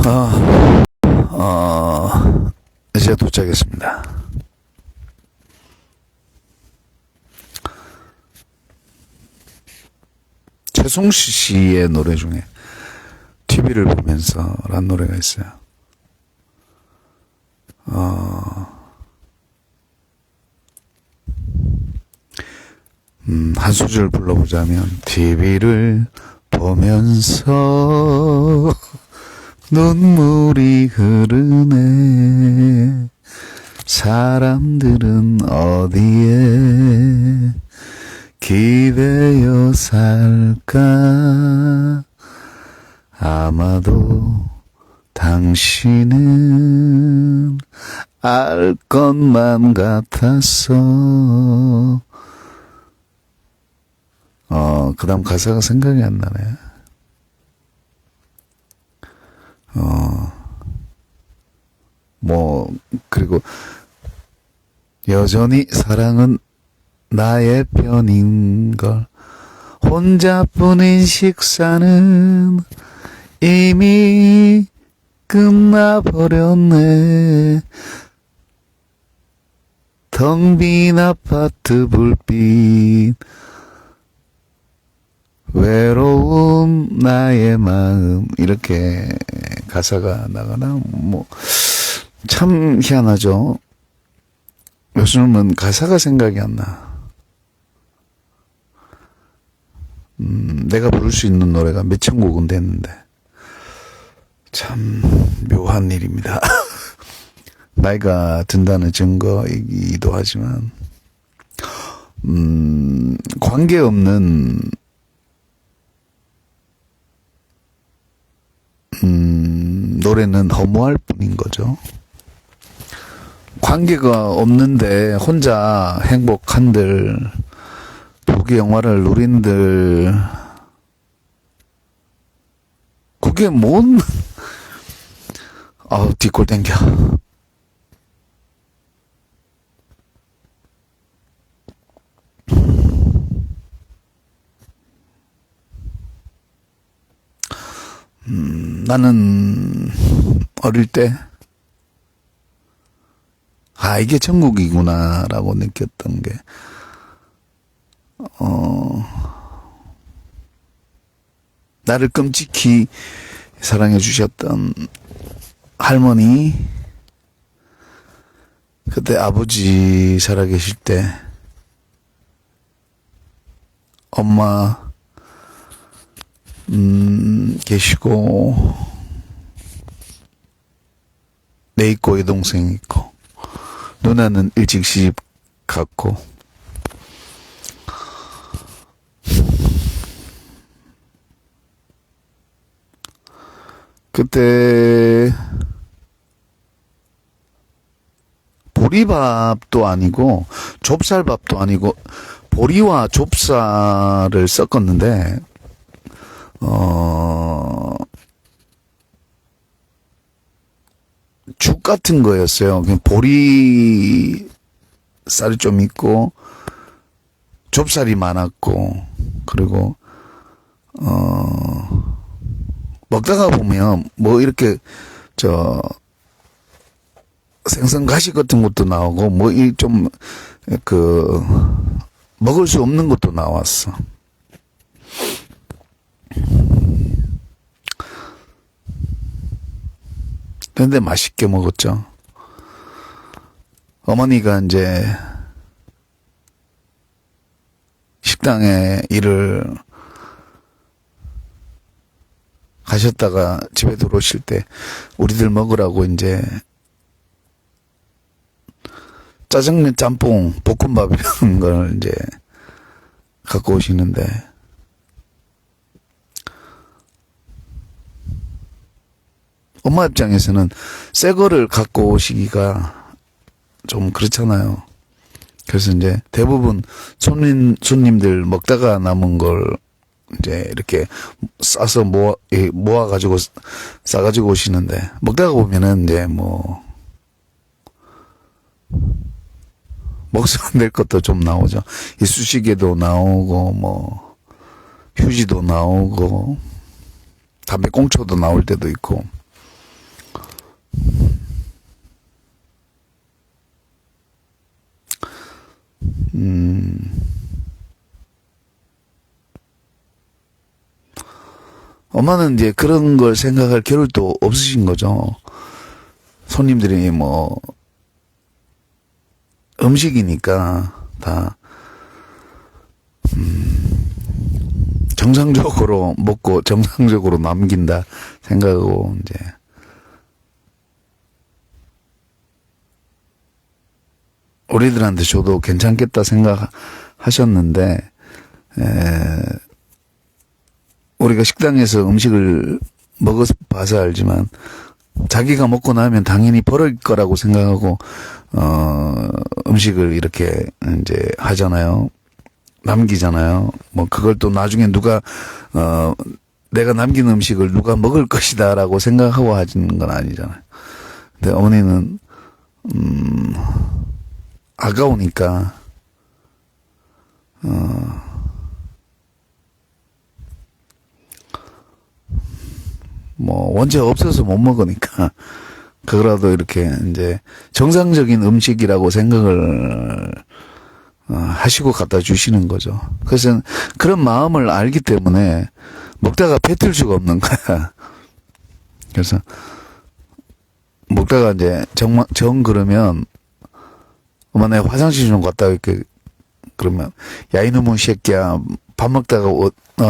아, 이제 도착했습니다. 최송시 씨의 노래 중에 TV를 보면서 라는 노래가 있어요. 한 소절 불러보자면, TV를 보면서 눈물이 흐르네. 사람들은 어디에 기대어 살까? 아마도 당신은 알 것만 같았어. 그 다음 가사가 생각이 안 나네. 그리고, 여전히 사랑은 나의 편인걸. 혼자뿐인 식사는 이미 끝나버렸네. 텅 빈 아파트 불빛, 외로운 나의 마음. 이렇게 가사가 나가나? 참 희한하죠. 요즘은 가사가 생각이 안 나. 내가 부를 수 있는 노래가 몇천 곡은 됐는데, 참 묘한 일입니다. 나이가 든다는 증거이기도 하지만, 관계없는 노래는 허무할 뿐인 거죠. 관계가 없는데 혼자 행복한들, 부귀 영화를 누린들, 그게 뭔, 뒷골 땡겨. 나는 어릴 때, 이게 천국이구나라고 느꼈던 게, 나를 끔찍히 사랑해 주셨던 할머니, 그때 아버지 살아계실 때, 엄마, 계시고, 내 있고 여동생 있고, 누나는 일찍 시집 갔고, 그때 보리밥도 아니고 좁쌀밥도 아니고 보리와 좁쌀을 섞었는데, 죽 같은 거였어요. 그냥 보리 쌀이 좀 있고 좁쌀이 많았고, 그리고 먹다가 보면 이렇게 생선 가시 같은 것도 나오고 먹을 수 없는 것도 나왔어. 근데 맛있게 먹었죠. 어머니가 이제 식당에 일을 가셨다가 집에 들어오실 때 우리들 먹으라고 이제 짜장면, 짬뽕, 볶음밥 이런 걸 이제 갖고 오시는데, 엄마 입장에서는 새 거를 갖고 오시기가 좀 그렇잖아요. 그래서 이제 대부분 손님들 먹다가 남은 걸 이제 이렇게 싸서 모아가지고 싸가지고 오시는데, 먹다가 보면은 이제 먹으면 안 될 것도 좀 나오죠. 이쑤시개도 나오고, 휴지도 나오고, 담배 꽁초도 나올 때도 있고. 엄마는 이제 그런 걸 생각할 겨를도 없으신 거죠. 손님들이 뭐 음식이니까 다 정상적으로 먹고 정상적으로 남긴다 생각하고 이제 우리들한테 줘도 괜찮겠다 생각하셨는데 우리가 식당에서 음식을 먹어봐서 알지만 자기가 먹고 나면 당연히 버릴 거라고 생각하고 음식을 이렇게 이제 하잖아요. 남기잖아요. 뭐 그걸 또 나중에 누가 내가 남긴 음식을 누가 먹을 것이다라고 생각하고 하시는 건 아니잖아요. 근데 어머니는 아까우니까 뭐 원체 없어서 못 먹으니까 그거라도 이렇게 이제 정상적인 음식이라고 생각을 하시고 갖다 주시는 거죠. 그래서 그런 마음을 알기 때문에 먹다가 뱉을 수가 없는 거야. 그래서 먹다가 이제 정 그러면 엄마 내가 화장실 좀 갔다 올게. 그러면 야 이놈의 새끼야 밥 먹다가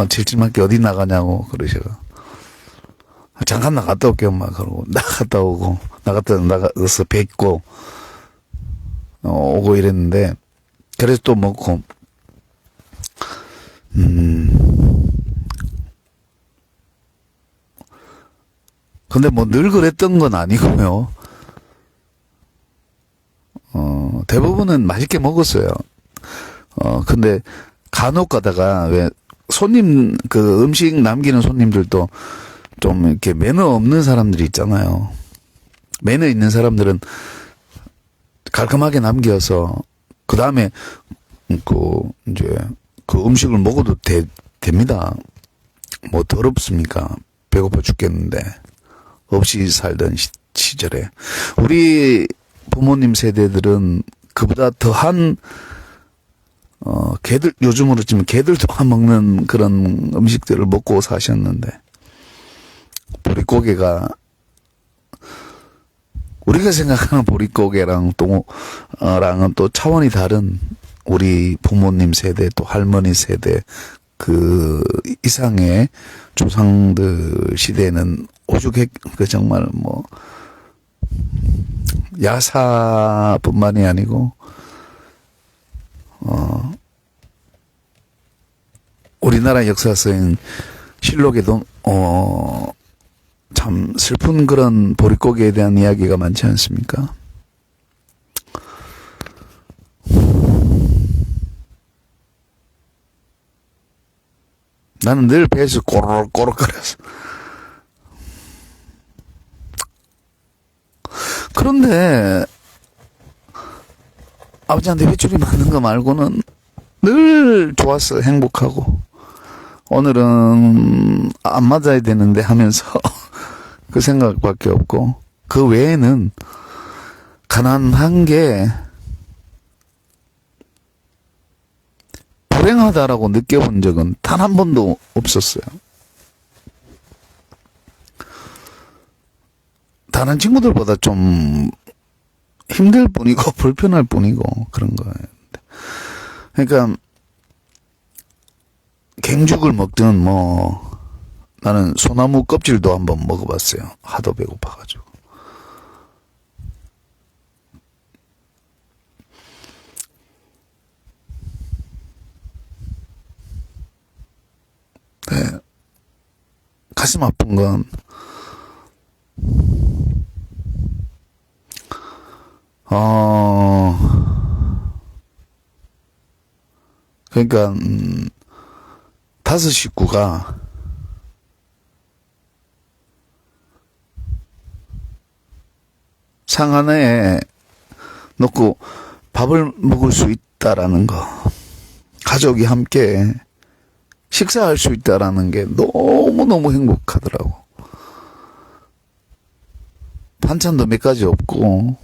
질질맞게 어디 나가냐고 그러셔. 잠깐 나갔다 올게 엄마 그러고 나갔다 오고 나가서 뱉고 오고 이랬는데 그래서 또 먹고 근데 뭐 늘 그랬던 건 아니고요. 대부분은 맛있게 먹었어요. 근데 간혹 가다가 왜 손님 그 음식 남기는 손님들도 좀 이렇게 매너 없는 사람들이 있잖아요. 매너 있는 사람들은 깔끔하게 남겨서 그 다음에 이제 그 음식을 먹어도 됩니다. 뭐 더럽습니까? 배고파 죽겠는데 없이 살던 시절에 우리 부모님 세대들은 그보다 더한 개들 요즘으로 치면 개들도 안 먹는 그런 음식들을 먹고 사셨는데 보릿고개가 우리가 생각하는 보릿고개랑 랑은 또 차원이 다른 우리 부모님 세대 또 할머니 세대 그 이상의 조상들 시대에는 오죽했 그 정말 뭐 야사뿐만이 아니고 우리나라 역사서인 실록에도 참 슬픈 그런 보릿고개에 대한 이야기가 많지 않습니까? 나는 늘 배에서 꼬르륵꼬르륵거렸어. 그런데 아버지한테 회초리 맞는 거 말고는 늘 좋았어. 행복하고. 오늘은 안 맞아야 되는데 하면서 그 생각밖에 없고 그 외에는 가난한 게 불행하다라고 느껴본 적은 단 한 번도 없었어요. 다른 친구들보다 좀 힘들 뿐이고 불편할 뿐이고 그런 거예요. 그러니까 갱죽을 먹든 뭐 나는 소나무 껍질도 한번 먹어봤어요. 하도 배고파가지고. 네. 가슴 아픈 건 그러니까 5 식구가 상 하나에 넣고 밥을 먹을 수 있다라는 거, 가족이 함께 식사할 수 있다라는 게 너무너무 행복하더라고. 반찬도 몇 가지 없고,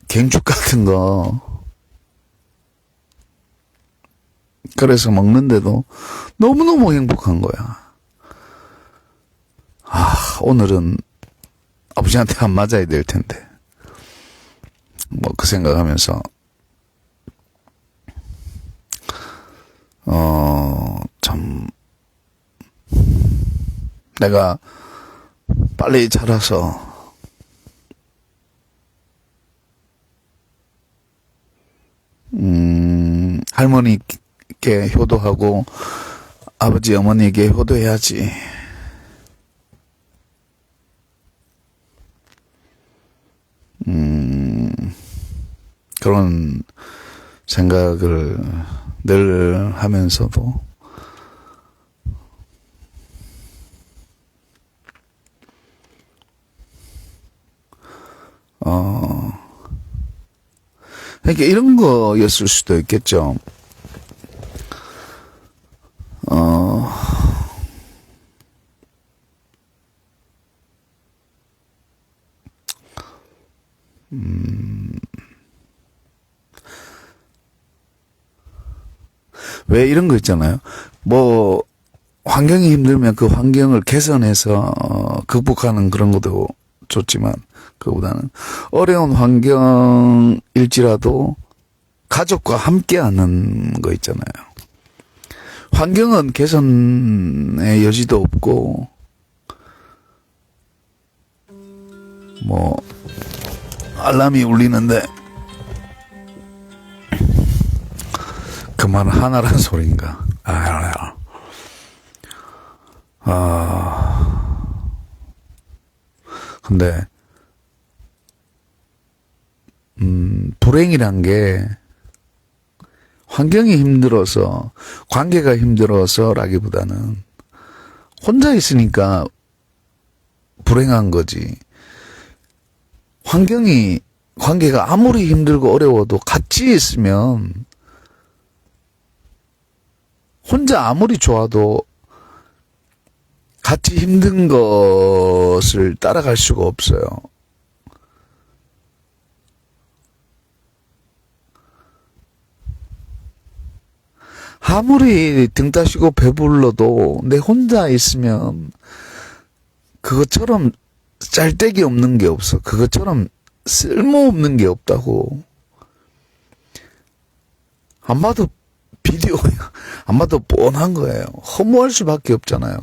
갱죽 같은 거. 그래서 먹는데도 너무너무 행복한 거야. 오늘은 아버지한테 안 맞아야 될 텐데. 뭐, 그 생각하면서, 참, 내가 빨리 자라서, 할머니께 효도하고, 아버지, 어머니에게 효도해야지. 그런 생각을 늘 하면서도, 그러니까 이런 거였을 수도 있겠죠. 왜 이런 거 있잖아요. 뭐, 환경이 힘들면 그 환경을 개선해서, 극복하는 그런 것도 좋지만, 그보다는 어려운 환경일지라도 가족과 함께 하는 거 있잖아요. 환경은 개선의 여지도 없고, 뭐, 알람이 울리는데, 그 말은 하나란 소리인가? 근데, 불행이란 게, 환경이 힘들어서, 관계가 힘들어서라기보다는, 혼자 있으니까 불행한 거지. 관계가 아무리 힘들고 어려워도 같이 있으면, 혼자 아무리 좋아도 같이 힘든 것을 따라갈 수가 없어요. 아무리 등 따시고 배불러도 내 혼자 있으면 그것처럼 짤데기 없는 게 없어. 그것처럼 쓸모없는 게 없다고. 안 봐도 비디오야. 안 봐도 뻔한 거예요. 허무할 수밖에 없잖아요.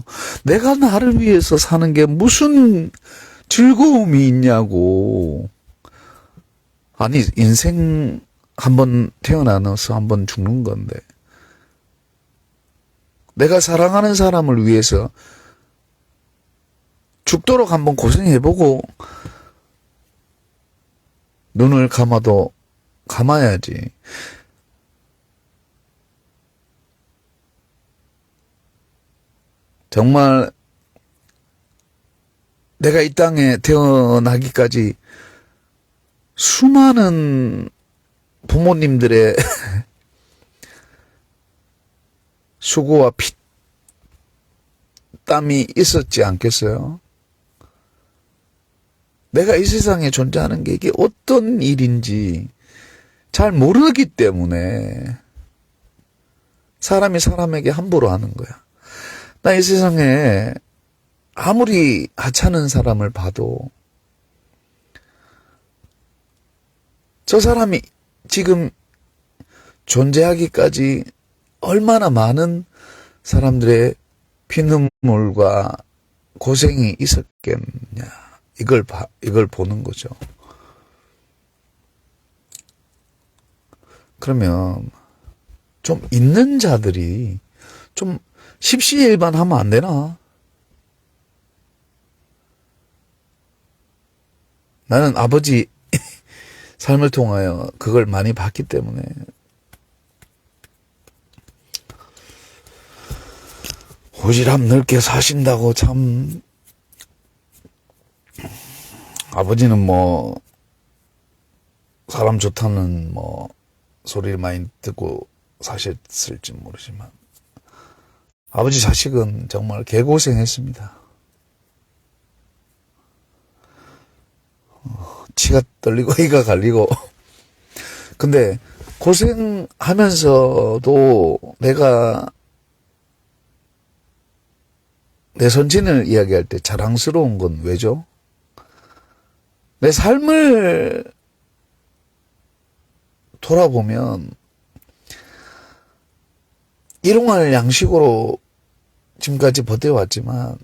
내가 나를 위해서 사는 게 무슨 즐거움이 있냐고. 아니, 인생 한번 태어나서 한번 죽는 건데. 내가 사랑하는 사람을 위해서 죽도록 한번 고생해보고 눈을 감아도 감아야지. 정말 내가 이 땅에 태어나기까지 수많은 부모님들의 수고와 피땀이 있었지 않겠어요? 내가 이 세상에 존재하는 게 이게 어떤 일인지 잘 모르기 때문에 사람이 사람에게 함부로 하는 거야. 나 이 세상에 아무리 하찮은 사람을 봐도 저 사람이 지금 존재하기까지 얼마나 많은 사람들의 피눈물과 고생이 있었겠냐. 이걸 보는 거죠. 그러면 좀 있는 자들이 좀 십시일반하면 안 되나? 나는 아버지 삶을 통하여 그걸 많이 봤기 때문에 오지랖 넓게 사신다고 참 아버지는 뭐 사람 좋다는 뭐 소리를 많이 듣고 사셨을지 모르지만 아버지 자식은 정말 개고생했습니다. 치가 떨리고 이가 갈리고. 근데 고생하면서도 내가 내 선진을 이야기할 때 자랑스러운 건 왜죠? 내 삶을 돌아보면 일용할 양식으로 지금까지 버텨왔지만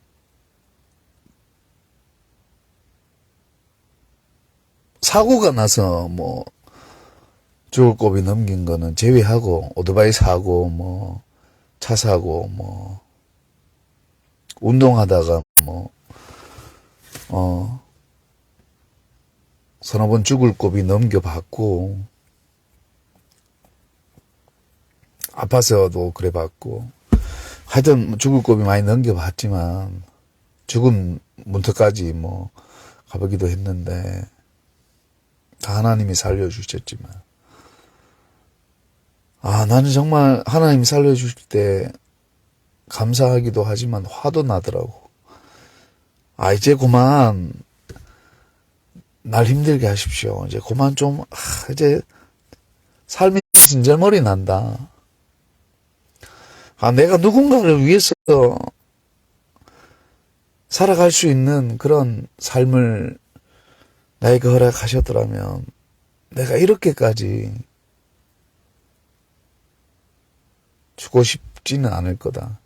사고가 나서 뭐 죽을 고비 넘긴 거는 제외하고 오토바이 사고 뭐 차 사고 뭐 운동하다가 뭐 서너 번 죽을 고비 넘겨봤고 아파서도 그래 봤고 하여튼 죽을 고비 많이 넘겨봤지만 죽음 문턱까지 뭐 가보기도 했는데 다 하나님이 살려주셨지만 나는 정말 하나님이 살려주실 때 감사하기도 하지만 화도 나더라고. 이제 그만 날 힘들게 하십시오. 이제 그만 좀 이제 삶이 진절머리 난다. 내가 누군가를 위해서 살아갈 수 있는 그런 삶을 나에게 허락하셨더라면 내가 이렇게까지 죽고 싶지는 않을 거다.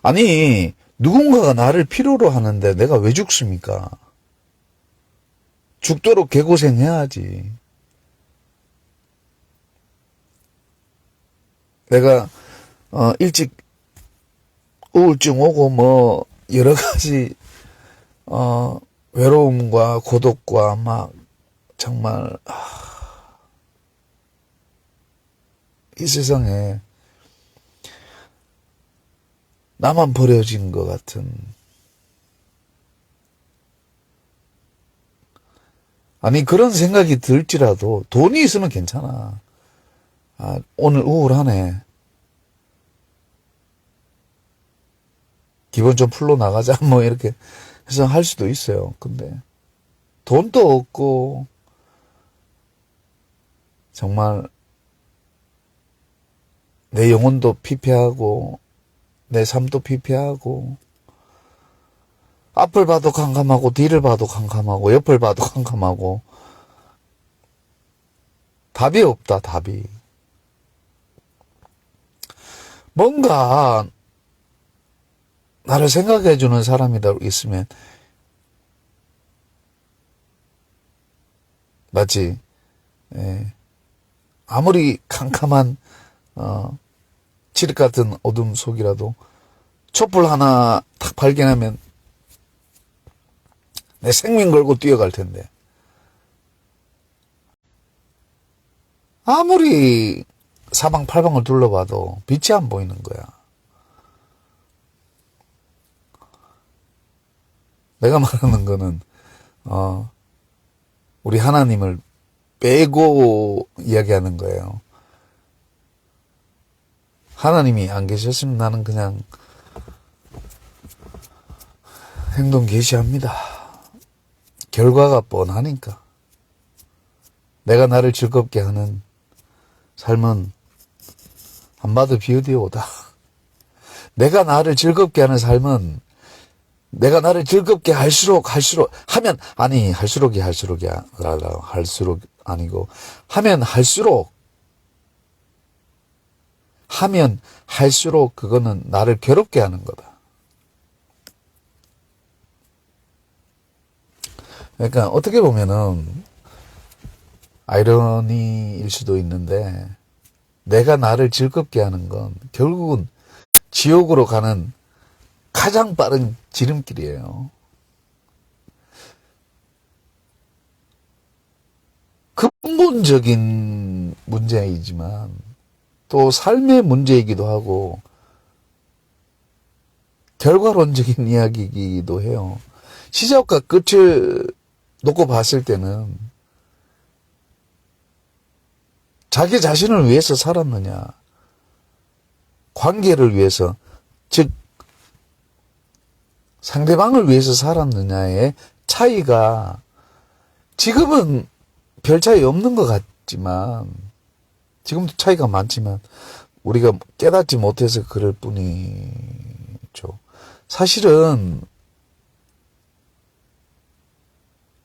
아니, 누군가가 나를 필요로 하는데 내가 왜 죽습니까? 죽도록 개고생해야지. 내가 일찍 우울증 오고 뭐 여러 가지 외로움과 고독과 막 정말 이 세상에 나만 버려진 것 같은. 아니 그런 생각이 들지라도 돈이 있으면 괜찮아. 오늘 우울하네. 기분 좀 풀러 나가자 뭐 이렇게 해서 할 수도 있어요. 근데 돈도 없고 정말 내 영혼도 피폐하고 내 삶도 피폐하고 앞을 봐도 캄캄하고 뒤를 봐도 캄캄하고 옆을 봐도 캄캄하고 답이 없다. 답이. 뭔가 나를 생각해주는 사람이 있으면 마치 아무리 캄캄한 칠흑 같은 어둠 속이라도 촛불 하나 탁 발견하면 내 생명 걸고 뛰어갈 텐데 아무리 사방팔방을 둘러봐도 빛이 안 보이는 거야. 내가 말하는 거는 우리 하나님을 빼고 이야기하는 거예요. 하나님이 안 계셨으면 나는 그냥 행동 개시합니다. 결과가 뻔하니까. 내가 나를 즐겁게 하는 삶은 안 봐도 비어디오다. 내가 나를 즐겁게 하는 삶은 내가 나를 즐겁게 할수록 하면 할수록이 할수록 아니고 하면 할수록 그거는 나를 괴롭게 하는 거다. 그러니까 어떻게 보면은 아이러니일 수도 있는데 내가 나를 즐겁게 하는 건 결국은 지옥으로 가는 가장 빠른 지름길이에요. 근본적인 문제이지만 또 삶의 문제이기도 하고 결과론적인 이야기이기도 해요. 시작과 끝을 놓고 봤을 때는 자기 자신을 위해서 살았느냐, 관계를 위해서, 즉 상대방을 위해서 살았느냐의 차이가 지금은 별 차이 없는 것 같지만 지금도 차이가 많지만 우리가 깨닫지 못해서 그럴 뿐이죠. 사실은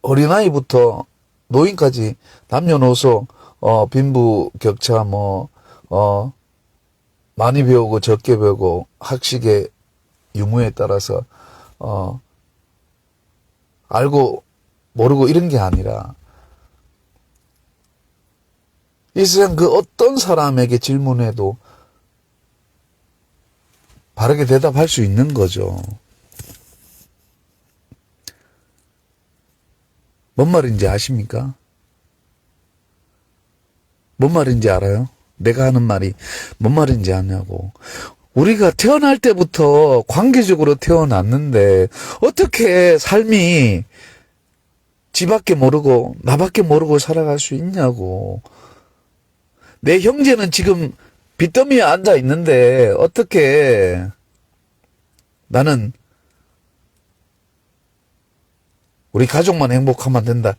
어린아이부터 노인까지 남녀노소 빈부격차 많이 배우고 적게 배우고 학식의 유무에 따라서 알고 모르고 이런 게 아니라 이 세상 그 어떤 사람에게 질문해도 바르게 대답할 수 있는 거죠. 뭔 말인지 아십니까? 뭔 말인지 알아요? 내가 하는 말이 뭔 말인지 아냐고. 우리가 태어날 때부터 관계적으로 태어났는데 어떻게 삶이 지밖에 모르고 나밖에 모르고 살아갈 수 있냐고. 내 형제는 지금 빚더미에 앉아 있는데 어떻게 나는 우리 가족만 행복하면 된다.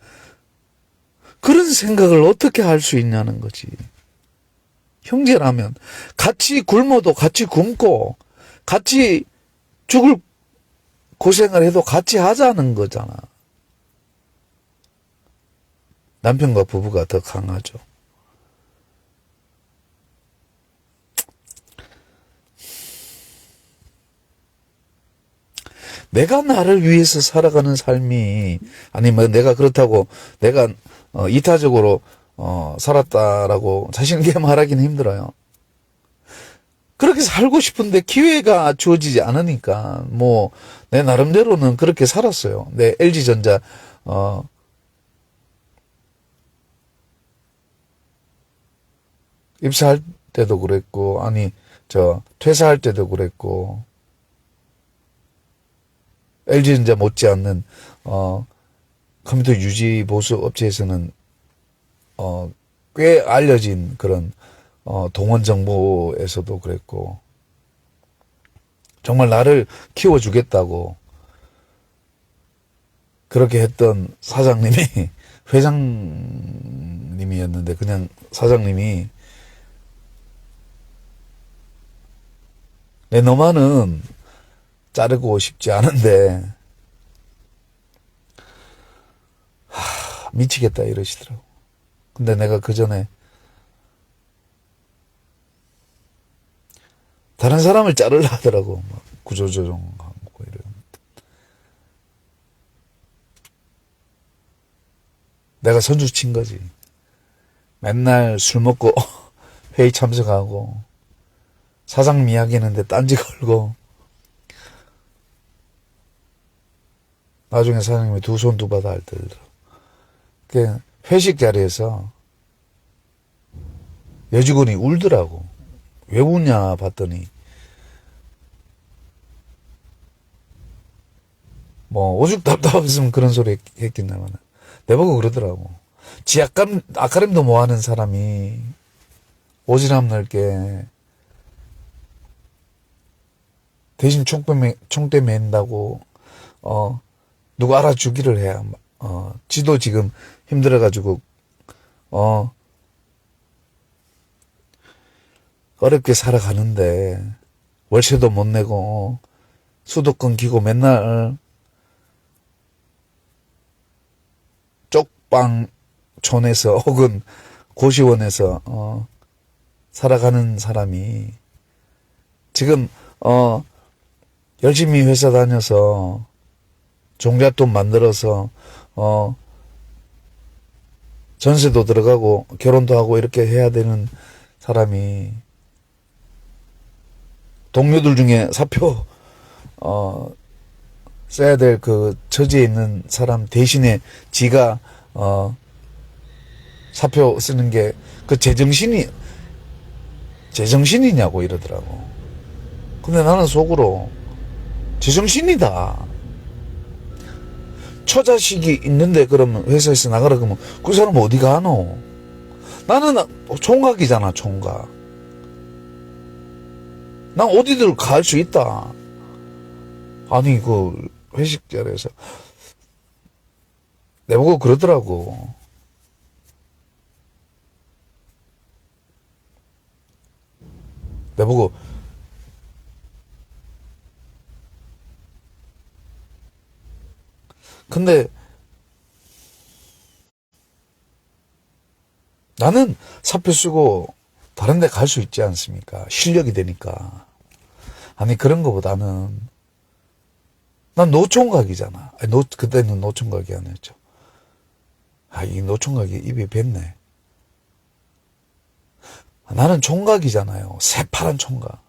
그런 생각을 어떻게 할 수 있냐는 거지. 형제라면 같이 굶어도 같이 굶고 같이 죽을 고생을 해도 같이 하자는 거잖아. 남편과 부부가 더 강하죠. 내가 나를 위해서 살아가는 삶이 아니면 내가 그렇다고 내가 이타적으로 살았다라고 자신 있게 말하기는 힘들어요. 그렇게 살고 싶은데 기회가 주어지지 않으니까 내 나름대로는 그렇게 살았어요. 내 LG전자 입사할 때도 그랬고 퇴사할 때도 그랬고 LG전자 못지않는 컴퓨터 유지 보수 업체에서는 꽤 알려진 그런 동원 정보에서도 그랬고 정말 나를 키워주겠다고 그렇게 했던 사장님이 회장님이었는데 그냥 사장님이 내 너만은 자르고 싶지 않은데 미치겠다 이러시더라고. 근데 내가 그 전에 다른 사람을 자르려 하더라고. 막 구조조정하고 이런. 내가 선수 친 거지. 맨날 술 먹고 회의 참석하고 사장 이야기했는데 딴지 걸고 나중에 사장님이 두 손 두 바다 할 때더라고. 그 회식 자리에서 여직원이 울더라고. 왜 우냐 봤더니 오죽 답답했으면 그런 소리 했겠냐면 내보고 그러더라고. 지 아까림도 뭐하는 사람이 오지랖 넓게 대신 총대 맨다고 누구 알아주기를 해야 지도 지금 힘들어가지고 어렵게 살아가는데 월세도 못 내고 수도 끊기고 맨날 쪽방촌에서 혹은 고시원에서 살아가는 사람이 지금 열심히 회사 다녀서 종잣돈 만들어서 전세도 들어가고 결혼도 하고 이렇게 해야 되는 사람이 동료들 중에 사표 써야 될 그 처지에 있는 사람 대신에 지가 사표 쓰는 게 그 제정신이냐고 이러더라고. 근데 나는 속으로 제정신이다. 처자식이 있는데 그러면 회사에서 나가라 그러면 그 사람 어디 가노? 나는 총각이잖아, 총각. 난 어디들 갈 수 있다. 아니, 그, 회식 자리에서. 내보고 그러더라고. 내보고, 근데 나는 사표 쓰고 다른 데 갈 수 있지 않습니까? 실력이 되니까. 아니, 그런 거보다는, 난 노총각이잖아. 아니, 그때는 노총각이 아니었죠. 아, 이 노총각이 입에 뱉네. 나는 총각이잖아요. 새파란 총각.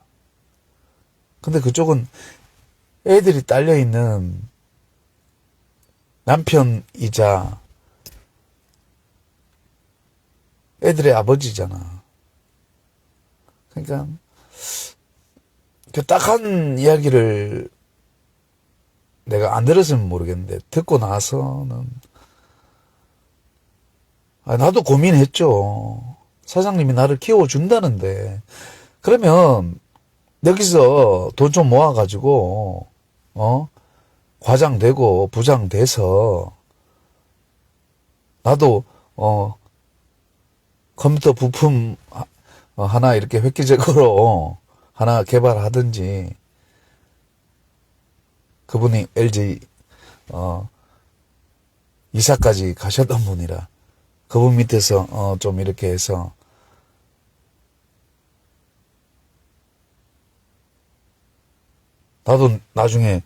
근데 그쪽은 애들이 딸려있는 남편이자 애들의 아버지잖아. 그러니까, 그 딱한 이야기를 내가 안 들었으면 모르겠는데, 듣고 나서는, 아, 나도 고민했죠. 사장님이 나를 키워준다는데, 그러면, 여기서 돈 좀 모아가지고, 과장 되고, 부장 돼서, 나도, 컴퓨터 부품 하나 이렇게 획기적으로 하나 개발하든지, 그분이 LG, 이사까지 가셨던 분이라, 그분 밑에서, 좀 이렇게 해서, 나도 나중에,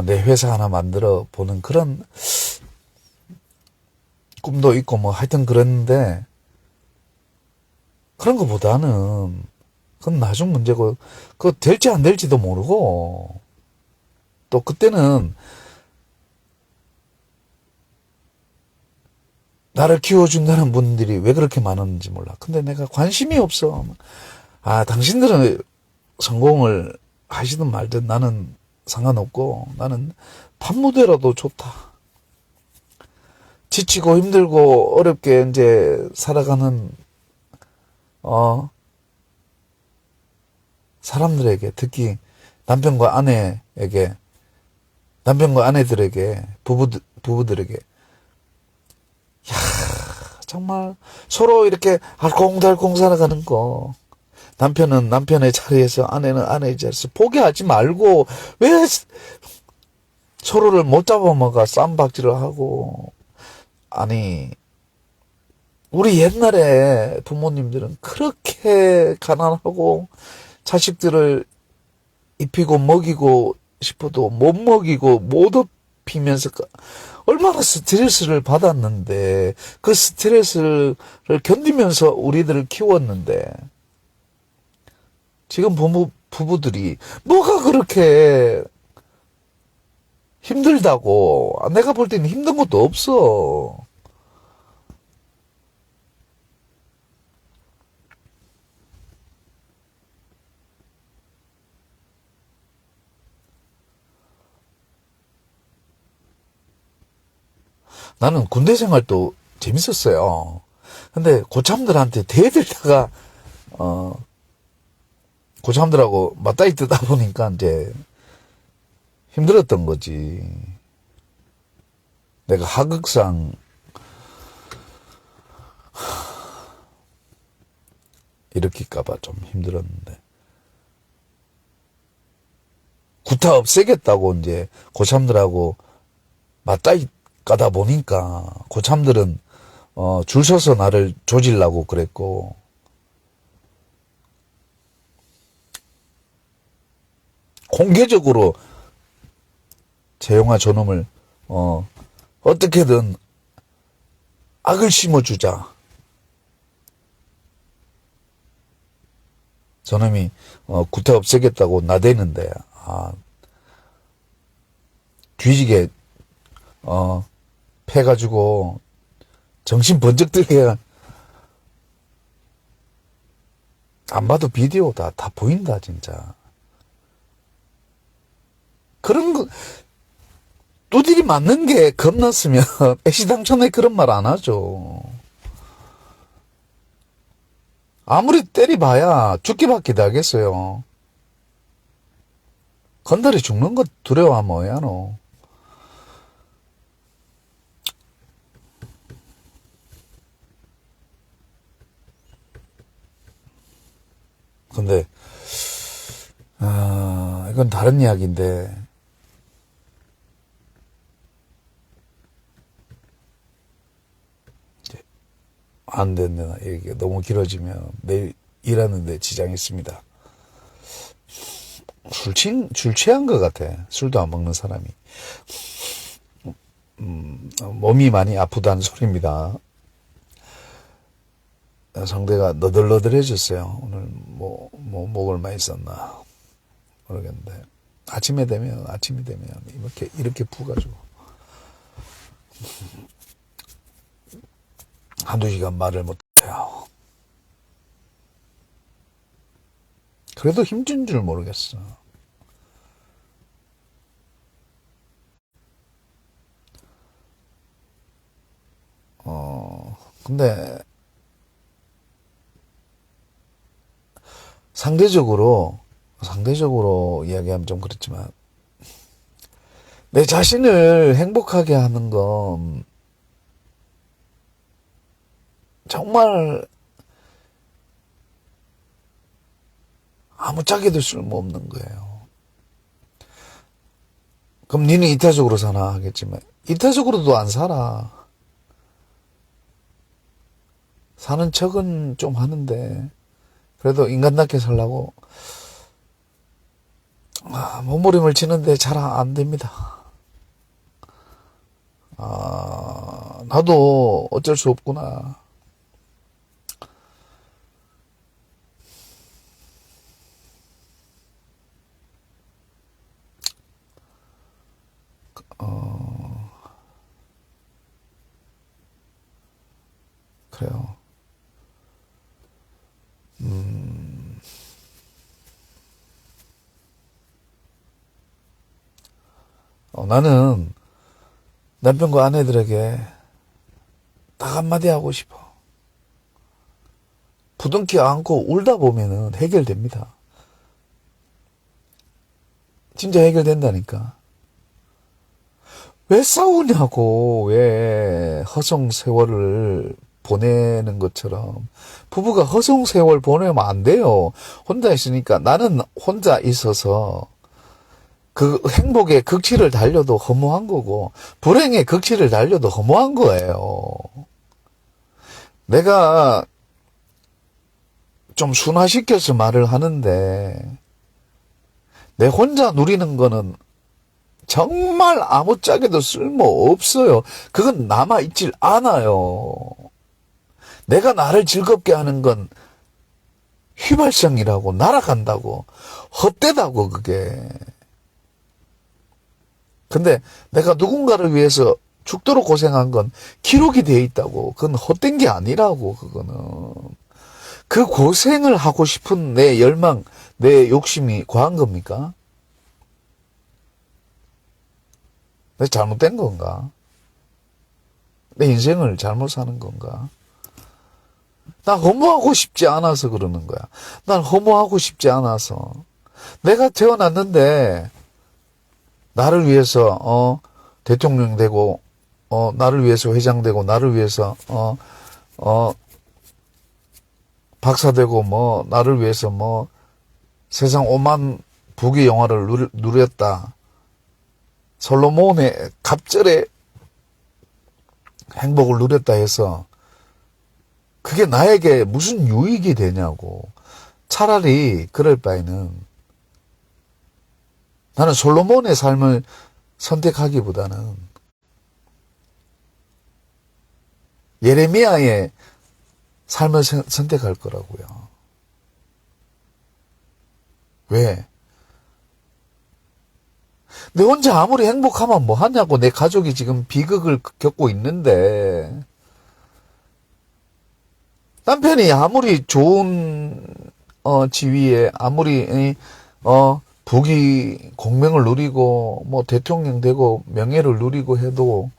내 회사 하나 만들어 보는 그런 꿈도 있고, 뭐, 하여튼 그랬는데, 그런 것보다는, 그건 나중 문제고, 그거 될지 안 될지도 모르고, 또 그때는, 나를 키워준다는 분들이 왜 그렇게 많았는지 몰라. 근데 내가 관심이 없어. 아, 당신들은 성공을 하시든 말든 나는 상관없고, 나는 판무대라도 좋다. 지치고 힘들고 어렵게 이제 살아가는, 사람들에게, 특히 남편과 아내에게, 남편과 아내들에게, 부부들에게, 정말 서로 이렇게 알콩달콩 살아가는 거. 남편은 남편의 자리에서, 아내는 아내의 자리에서 포기하지 말고, 왜 서로를 못 잡아먹어 쌈박질을 하고. 아니, 우리 옛날에 부모님들은 그렇게 가난하고 자식들을 입히고 먹이고 싶어도 못 먹이고 못 업히면서 얼마나 스트레스를 받았는데, 그 스트레스를 견디면서 우리들을 키웠는데, 지금 부부들이 뭐가 그렇게 힘들다고. 내가 볼 때는 힘든 것도 없어. 나는 군대 생활도 재밌었어요. 근데 고참들한테 대들다가, 고참들하고 맞다이 뜨다 보니까 이제 힘들었던 거지. 내가 하극상 일으킬까봐 좀 힘들었는데. 구타 없애겠다고 이제 고참들하고 맞다이 까다 보니까 고참들은 줄 서서 나를 조질라고 그랬고, 공개적으로 재용아 저놈을 어떻게든 악을 심어주자. 저놈이 구태 없애겠다고 나대는데, 뒤지게 패가지고 정신 번쩍 들게. 안 봐도 비디오다. 다 보인다 진짜. 그런 거 두들이 맞는 게 겁났으면 애시당초에 그런 말 안 하죠. 아무리 때려봐야 죽기밖에 나겠어요. 건달이 죽는 것 두려워하면 뭐야, 너. 근데, 이건 다른 이야기인데, 안 된다. 얘기가 너무 길어지면 내일 일하는데 지장이 있습니다. 술 취한 것 같아. 술도 안 먹는 사람이. 몸이 많이 아프다는 소리입니다. 상대가 너덜너덜해졌어요. 오늘 목을 많이 썼나 모르겠는데 아침이 되면 이렇게 부가지고 한두 시간 말을 못해요. 그래도 힘든 줄 모르겠어. 근데 상대적으로 이야기하면 좀 그렇지만 내 자신을 행복하게 하는 건 정말 아무짝에도 쓸모없는 거예요. 그럼 니는 이타적으로 사나 하겠지만 이타적으로도 안 살아. 사는 척은 좀 하는데 그래도 인간답게 살라고 몸부림을 치는데 잘 안 됩니다. 나도 어쩔 수 없구나. 그래요. 나는 남편과 아내들에게 딱 한마디 하고 싶어. 부둥켜 안고 울다 보면은 해결됩니다. 진짜 해결된다니까. 왜 싸우냐고, 왜 허송세월을 보내는 것처럼. 부부가 허송세월 보내면 안 돼요. 혼자 있으니까 나는 혼자 있어서 그 행복의 극치를 달려도 허무한 거고 불행의 극치를 달려도 허무한 거예요. 내가 좀 순화시켜서 말을 하는데 내 혼자 누리는 거는 정말 아무짝에도 쓸모없어요. 그건 남아있질 않아요. 내가 나를 즐겁게 하는 건 휘발성이라고 날아간다고 헛되다고 그게. 근데 내가 누군가를 위해서 죽도록 고생한 건 기록이 돼 있다고. 그건 헛된 게 아니라고. 그거는 그 고생을 하고 싶은 내 열망, 내 욕심이 과한 겁니까? 내가 잘못된 건가? 내 인생을 잘못 사는 건가? 난 허무하고 싶지 않아서 그러는 거야. 난 허무하고 싶지 않아서. 내가 태어났는데 나를 위해서 대통령 되고 나를 위해서 회장 되고 나를 위해서 박사 되고 나를 위해서 세상 오만 부귀 영화를 누렸다. 솔로몬의 갑절의 행복을 누렸다 해서 그게 나에게 무슨 유익이 되냐고. 차라리 그럴 바에는 나는 솔로몬의 삶을 선택하기보다는 예레미야의 삶을 선택할 거라고요. 왜? 내 혼자 아무리 행복하면 뭐 하냐고. 내 가족이 지금 비극을 겪고 있는데 남편이 아무리 좋은 지위에 아무리 부귀 공명을 누리고 대통령 되고 명예를 누리고 해도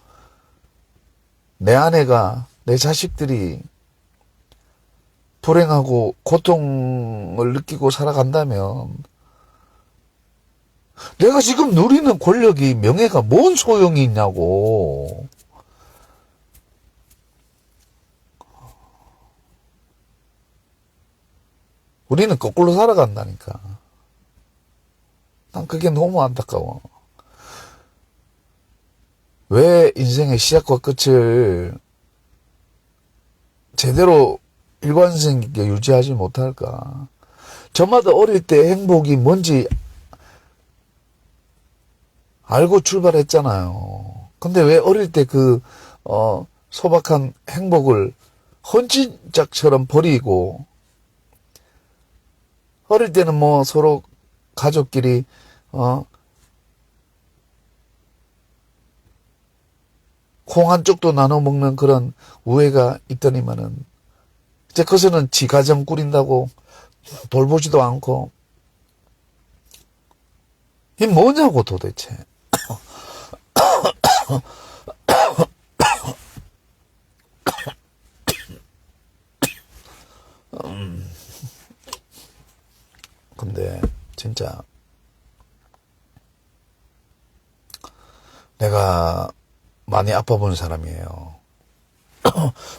내 아내가 내 자식들이 불행하고 고통을 느끼고 살아간다면 내가 지금 누리는 권력이, 명예가 뭔 소용이 있냐고. 우리는 거꾸로 살아간다니까. 난 그게 너무 안타까워. 왜 인생의 시작과 끝을 제대로 일관성 있게 유지하지 못할까? 저마다 어릴 때 행복이 뭔지 알고 출발했잖아요. 근데 왜 어릴 때 소박한 행복을 헌신짝처럼 버리고, 어릴 때는 뭐 서로 가족끼리, 콩 한 쪽도 나눠 먹는 그런 우애가 있더니만은, 이제 거기서는 지 가정 꾸린다고 돌보지도 않고, 이게 뭐냐고 도대체. 근데 진짜 내가 많이 아파본 사람이에요.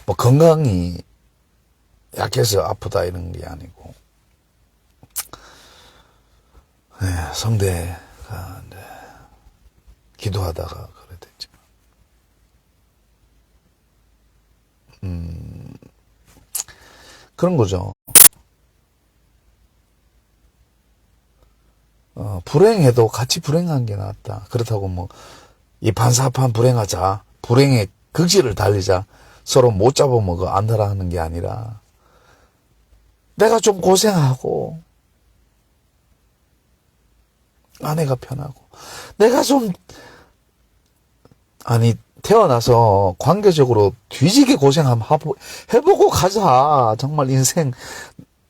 뭐 건강이 약해서 아프다 이런 게 아니고, 성대가 이제 기도하다가 그래 됐지만, 그런 거죠. 불행해도 같이 불행한 게 낫다. 그렇다고 뭐 이 반사판 불행하자, 불행의 극지를 달리자, 서로 못 잡아먹어 안달아 하는 게 아니라, 내가 좀 고생하고 아내가 편하고, 내가 좀 태어나서 관계적으로 뒤지게 고생 한번 해보고 가자. 정말 인생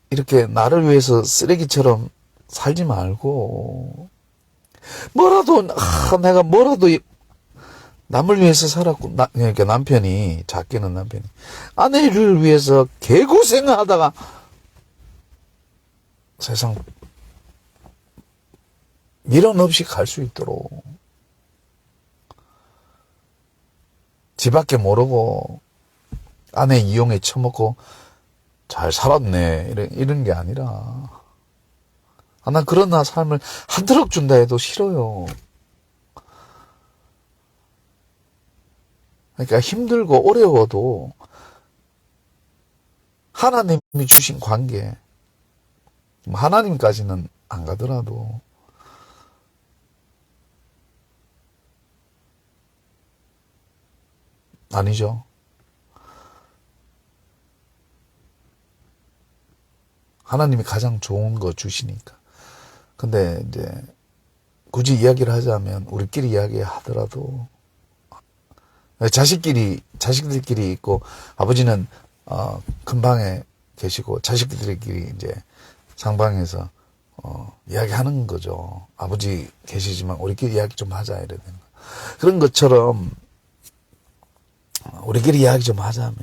이렇게 나를 위해서 쓰레기처럼 살지 말고, 내가 뭐라도 남을 위해서 살았고, 그러니까 남편이, 작게는 남편이 아내를 위해서 개고생을 하다가 세상 미련 없이 갈 수 있도록, 지 밖에 모르고 아내 이용해 처먹고 잘 살았네, 이런 게 아니라, 난 그런 삶을 한 트럭 준다 해도 싫어요. 그러니까 힘들고 어려워도 하나님이 주신 관계, 하나님까지는 안 가더라도 아니죠. 하나님이 가장 좋은 거 주시니까. 근데 이제 굳이 이야기를 하자면 우리끼리 이야기하더라도, 자식들끼리 있고, 아버지는 큰 방에 계시고 자식들끼리 이제 상방에서 이야기하는 거죠. 아버지 계시지만 우리끼리 이야기 좀 하자, 이래야 되는 거. 그런 것처럼 우리끼리 이야기 좀 하자면,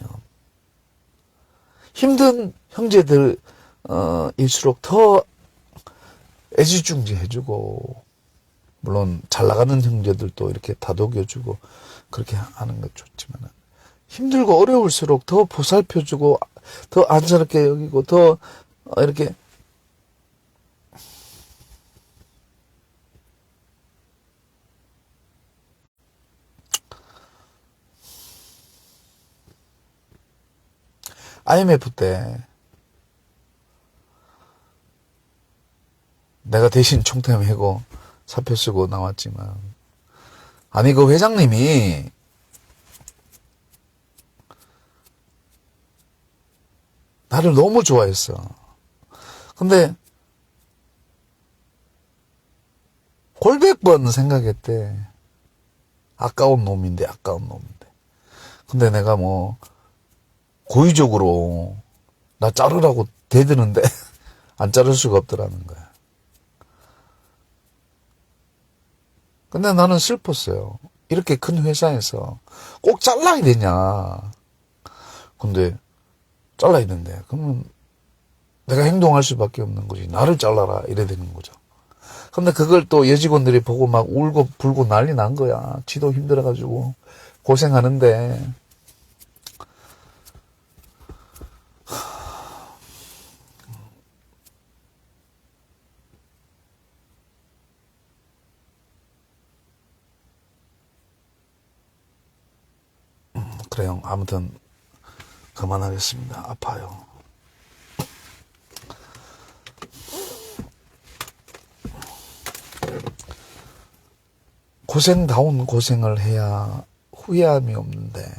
힘든 형제들 일수록 더 애지중지 해주고, 물론 잘 나가는 형제들도 이렇게 다독여주고 그렇게 하는 것 좋지만, 힘들고 어려울수록 더 보살펴주고, 더 안쓰럽게 여기고, 더 이렇게 IMF 때 내가 대신 총태하고 사표 쓰고 나왔지만, 그 회장님이 나를 너무 좋아했어. 근데 골백 번 생각했대. 아까운 놈인데. 근데 내가 뭐 고의적으로 나 자르라고 대드는데 안 자를 수가 없더라는 거야. 근데 나는 슬펐어요. 이렇게 큰 회사에서 꼭 잘라야 되냐. 근데 잘라야 된대. 그러면 내가 행동할 수밖에 없는 거지. 나를 잘라라, 이래 되는 거죠. 근데 그걸 또 여직원들이 보고 막 울고 불고 난리 난 거야. 지도 힘들어가지고 고생하는데. 그래요. 아무튼 그만하겠습니다. 아파요. 고생다운 고생을 해야 후회함이 없는데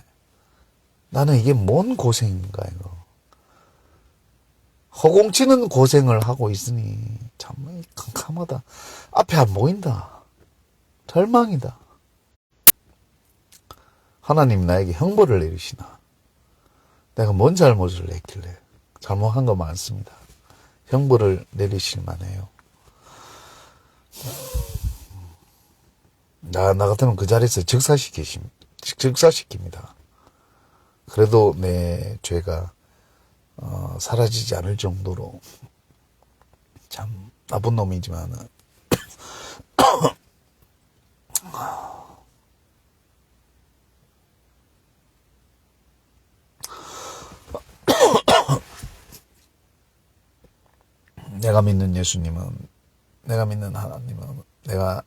나는 이게 뭔 고생인가 이거. 허공치는 고생을 하고 있으니 참 캄캄하다. 앞에 안 보인다. 절망이다. 하나님 나에게 형벌을 내리시나. 내가 뭔 잘못을 했길래. 잘못한 거 많습니다. 형벌을 내리실 만해요. 나 같으면 그 자리에서 즉사시킵니다. 그래도 내 죄가 사라지지 않을 정도로 참 나쁜 놈이지만은 내가 믿는 예수님은, 내가 믿는 하나님은, 내가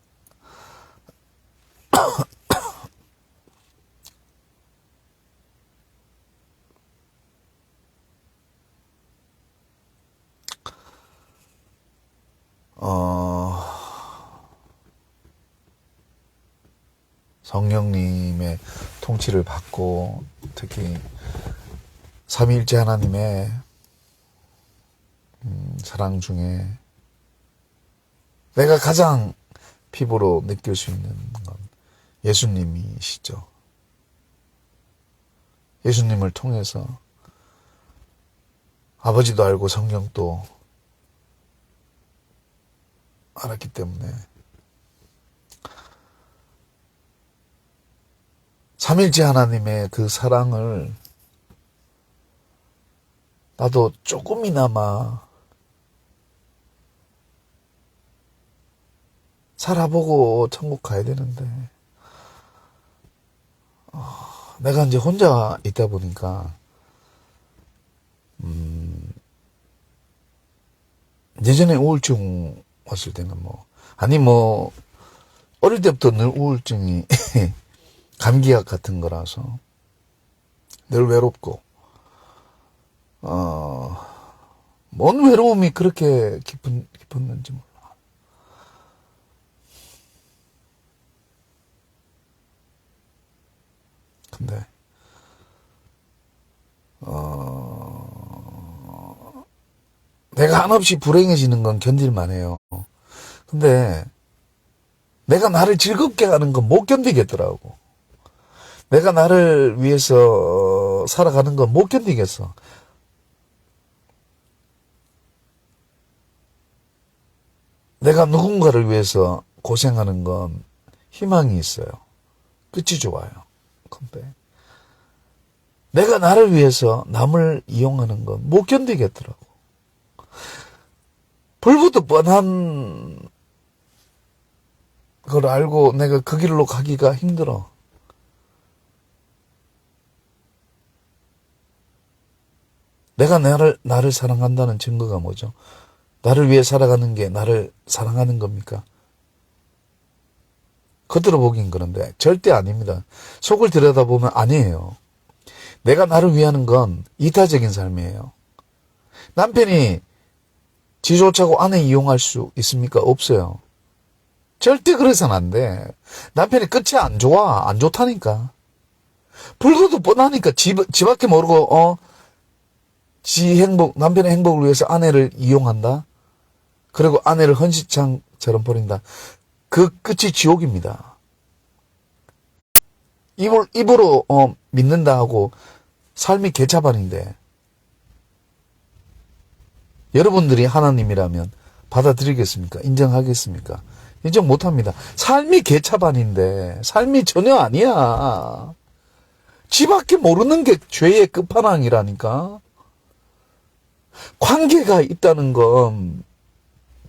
성령님의 통치를 받고 특히 삼위일체 하나님의 사랑 중에 내가 가장 피부로 느낄 수 있는 건 예수님이시죠. 예수님을 통해서 아버지도 알고 성령도 알았기 때문에 삼일째 하나님의 그 사랑을 나도 조금이나마 살아보고 천국 가야 되는데 내가 이제 혼자 있다 보니까 예전에 우울증 왔을 때는 어릴 때부터 늘 우울증이 감기약 같은 거라서 늘 외롭고 뭔 외로움이 그렇게 깊었는지 몰라. 근데 내가 한없이 불행해지는 건 견딜만 해요. 근데 내가 나를 즐겁게 하는 건 못 견디겠더라고. 내가 나를 위해서 살아가는 건 못 견디겠어. 내가 누군가를 위해서 고생하는 건 희망이 있어요. 끝이 좋아요. 근데 내가 나를 위해서 남을 이용하는 건 못 견디겠더라고. 불보듯 뻔한 걸 알고 내가 그 길로 가기가 힘들어. 내가 나를 사랑한다는 증거가 뭐죠? 나를 위해 살아가는 게 나를 사랑하는 겁니까? 겉으로 보긴 그런데 절대 아닙니다. 속을 들여다보면 아니에요. 내가 나를 위하는 건 이타적인 삶이에요. 남편이 지 좋자고 아내 이용할 수 있습니까? 없어요. 절대 그래서는 안 돼. 남편이 끝이 안 좋아. 안 좋다니까. 불도도 뻔하니까 지밖에 모르고 남편의 행복을 위해서 아내를 이용한다. 그리고 아내를 헌시창처럼 버린다. 그 끝이 지옥입니다. 입으로 믿는다 하고 삶이 개차반인데 여러분들이 하나님이라면 받아들이겠습니까? 인정하겠습니까? 인정 못합니다. 삶이 개차반인데 삶이 전혀 아니야. 지밖에 모르는 게 죄의 끝판왕이라니까. 관계가 있다는 건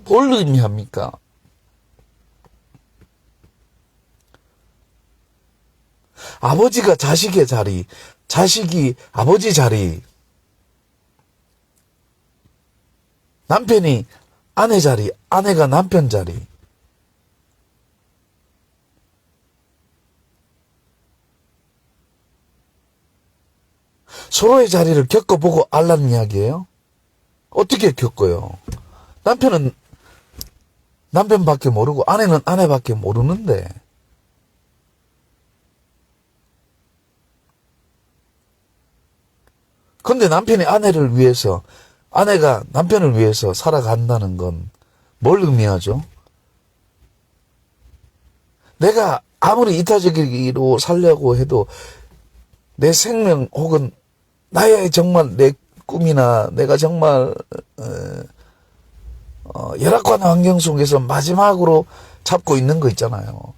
뭘 의미합니까? 아버지가 자식의 자리, 자식이 아버지 자리, 남편이 아내 자리, 아내가 남편 자리. 서로의 자리를 겪어보고 알라는 이야기예요. 어떻게 겪어요? 남편은 남편밖에 모르고 아내는 아내밖에 모르는데, 근데 남편이 아내를 위해서, 아내가 남편을 위해서 살아간다는 건 뭘 의미하죠? 내가 아무리 이타적으로 살려고 해도 내 생명 혹은 나의 정말 내 꿈이나 내가 정말 열악한 환경 속에서 마지막으로 잡고 있는 거 있잖아요.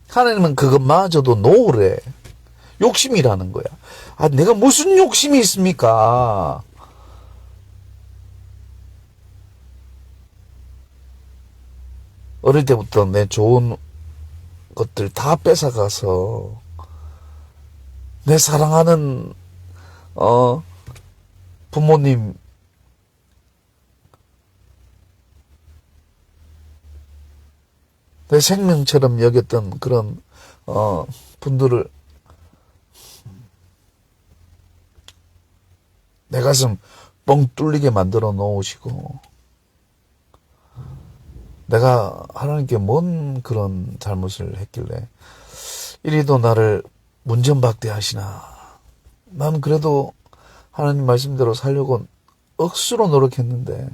하나님은 그것마저도 노래, 욕심이라는 거야. 아, 내가 무슨 욕심이 있습니까? 어릴 때부터 내 좋은 것들 다 뺏어가서 내 사랑하는 부모님, 내 생명처럼 여겼던 그런 분들을 내 가슴 뻥 뚫리게 만들어 놓으시고, 내가 하나님께 뭔 그런 잘못을 했길래 이리도 나를 문전박대 하시나. 난 그래도 하나님 말씀대로 살려고 억수로 노력했는데,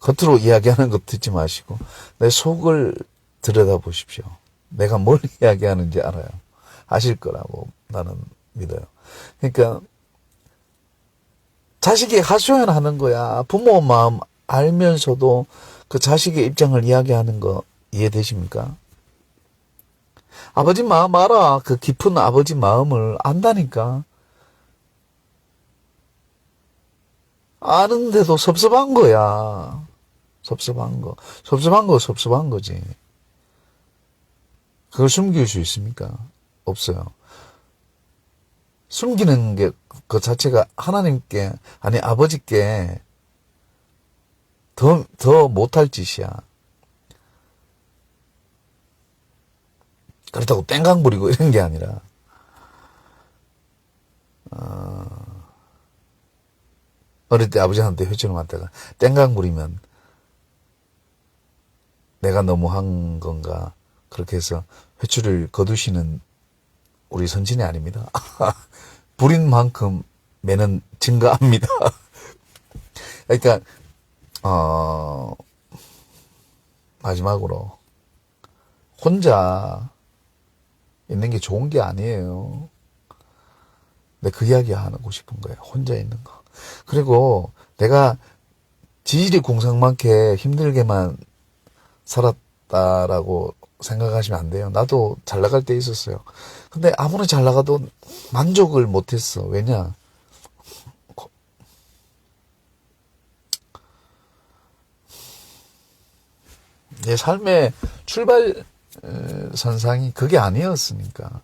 겉으로 이야기하는 것 듣지 마시고 내 속을 들여다보십시오. 내가 뭘 이야기하는지 알아요. 아실 거라고 나는 믿어요. 그러니까 자식이 하소연하는 거야. 부모 마음 알면서도 그 자식의 입장을 이야기하는 거 이해되십니까? 아버지 마음 알아. 그 깊은 아버지 마음을 안다니까. 아는데도 섭섭한 거야. 섭섭한 거. 섭섭한 거지. 그걸 숨길 수 있습니까? 없어요. 숨기는 게 그 자체가 하나님께, 아니 아버지께 더 못할 짓이야. 그렇다고 땡강 부리고 이런 게 아니라, 어릴 때 아버지한테 회초를 맞다가 땡강 부리면 내가 너무 한 건가, 그렇게 해서 회초를 거두시는 우리 선진이 아닙니다. 부린 만큼 매는 증가합니다. 그러니까 마지막으로 혼자 있는 게 좋은 게 아니에요. 근데 그 이야기 하고 싶은 거예요. 혼자 있는 거. 그리고 내가 지질이 궁상맞게 힘들게만 살았다라고 생각하시면 안 돼요. 나도 잘 나갈 때 있었어요. 근데 아무리 잘 나가도 만족을 못했어. 왜냐? 내 삶의 출발 선상이 그게 아니었으니까.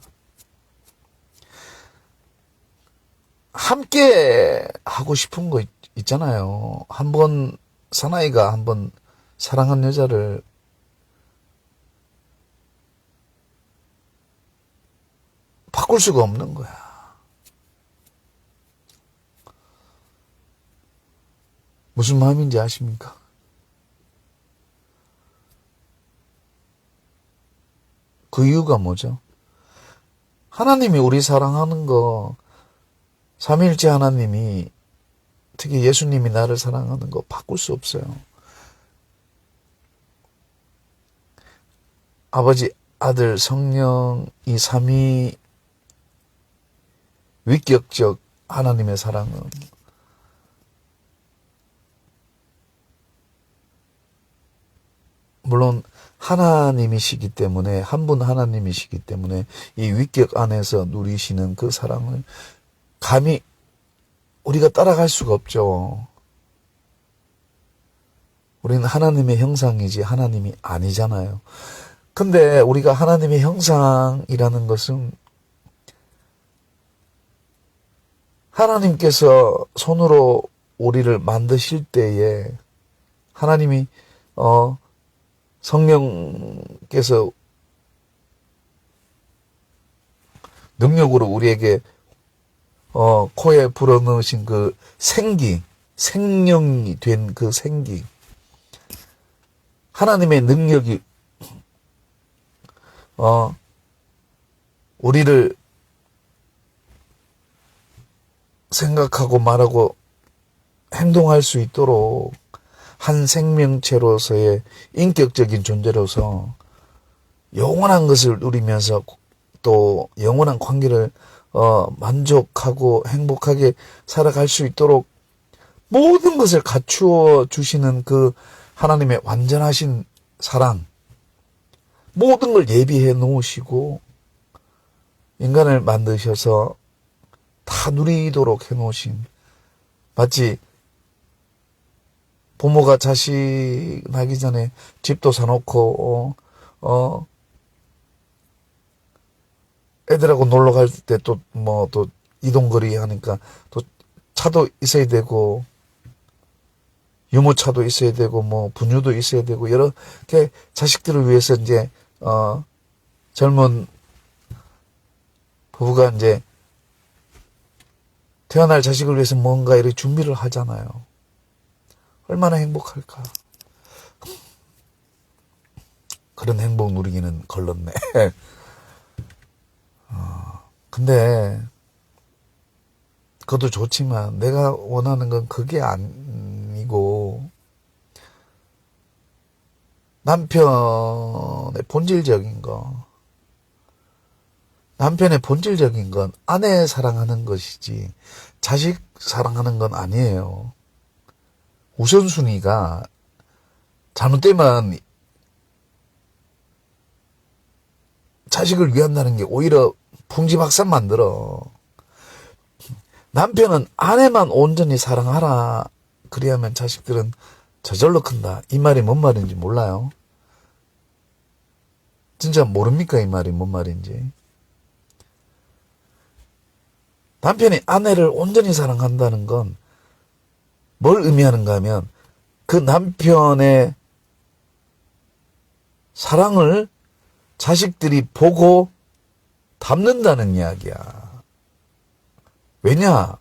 함께 하고 싶은 거 있잖아요. 한번 사나이가 한번 사랑한 여자를 바꿀 수가 없는 거야. 무슨 마음인지 아십니까? 그 이유가 뭐죠? 하나님이 우리 사랑하는 거, 삼위일체 하나님이, 특히 예수님이 나를 사랑하는 거 바꿀 수 없어요. 아버지, 아들, 성령, 이 삼위 위격적 하나님의 사랑은 물론 하나님이시기 때문에, 한 분 하나님이시기 때문에 이 위격 안에서 누리시는 그 사랑을 감히 우리가 따라갈 수가 없죠. 우리는 하나님의 형상이지 하나님이 아니잖아요. 근데 우리가 하나님의 형상이라는 것은 하나님께서 손으로 우리를 만드실 때에 하나님이 성령께서 능력으로 우리에게 코에 불어넣으신 그 생명이 된 그 생기, 하나님의 능력이 우리를 생각하고 말하고 행동할 수 있도록 한 생명체로서의 인격적인 존재로서 영원한 것을 누리면서 또 영원한 관계를 만족하고 행복하게 살아갈 수 있도록 모든 것을 갖추어 주시는 그 하나님의 완전하신 사랑, 모든 걸 예비해 놓으시고 인간을 만드셔서 다 누리도록 해 놓으신, 마치 부모가 자식 나기 전에 집도 사놓고 애들하고 놀러 갈 때 또 또 이동거리 하니까 또 차도 있어야 되고 유모차도 있어야 되고 분유도 있어야 되고 여러 개 자식들을 위해서 이제 젊은 부부가 이제 태어날 자식을 위해서 뭔가 이렇게 준비를 하잖아요. 얼마나 행복할까. 그런 행복 누리기는 걸렀네. 근데 그것도 좋지만 내가 원하는 건 그게 아니고 남편의 본질적인 건 아내 사랑하는 것이지 자식 사랑하는 건 아니에요. 우선순위가 잘못되면 자식을 위한다는 게 오히려 풍지박산 만들어. 남편은 아내만 온전히 사랑하라. 그래야만 자식들은 저절로 큰다. 이 말이 뭔 말인지 몰라요. 진짜 모릅니까? 이 말이 뭔 말인지. 남편이 아내를 온전히 사랑한다는 건 뭘 의미하는가 하면 그 남편의 사랑을 자식들이 보고 담는다는 이야기야. 왜냐?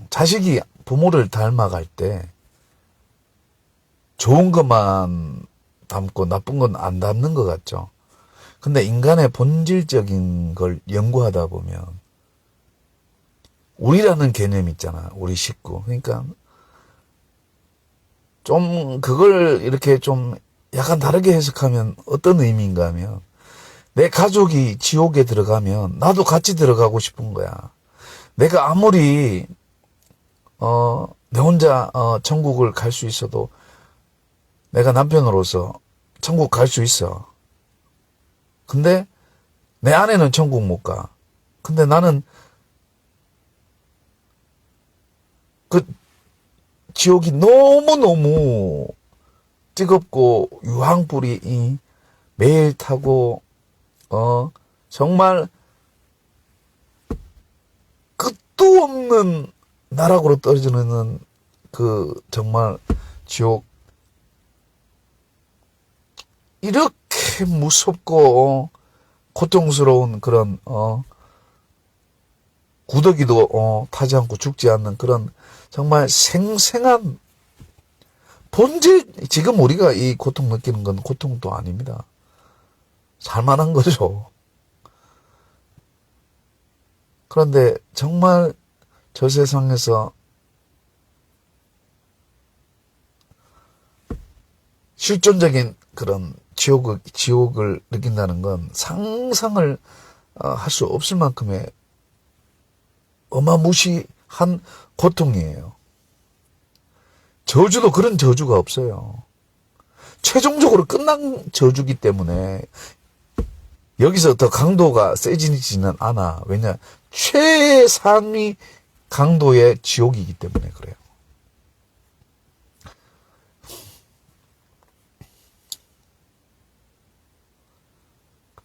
자식이 부모를 닮아갈 때 좋은 것만 담고 나쁜 건 안 담는 것 같죠. 근데 인간의 본질적인 걸 연구하다 보면 우리라는 개념 있잖아. 우리 식구. 그러니까 좀 그걸 이렇게 좀 약간 다르게 해석하면 어떤 의미인가 하면 내 가족이 지옥에 들어가면 나도 같이 들어가고 싶은 거야. 내가 아무리 내 혼자 천국을 갈 수 있어도 내가 남편으로서 천국 갈 수 있어. 근데 내 아내는 천국 못 가. 근데 나는 그 지옥이 너무너무 뜨겁고 유황불이 매일 타고 정말 끝도 없는 나락으로 떨어지는 그 정말 지옥, 이렇게 무섭고 고통스러운 그런 구더기도 타지 않고 죽지 않는 그런 정말 생생한 본질, 지금 우리가 이 고통 느끼는 건 고통도 아닙니다. 살만한 거죠. 그런데 정말 저 세상에서 실존적인 그런 지옥을 느낀다는 건 상상을 할 수 없을 만큼의 어마무시한 고통이에요. 저주도 그런 저주가 없어요. 최종적으로 끝난 저주기 때문에 여기서 더 강도가 세지지는 않아. 왜냐? 최상위 강도의 지옥이기 때문에 그래요.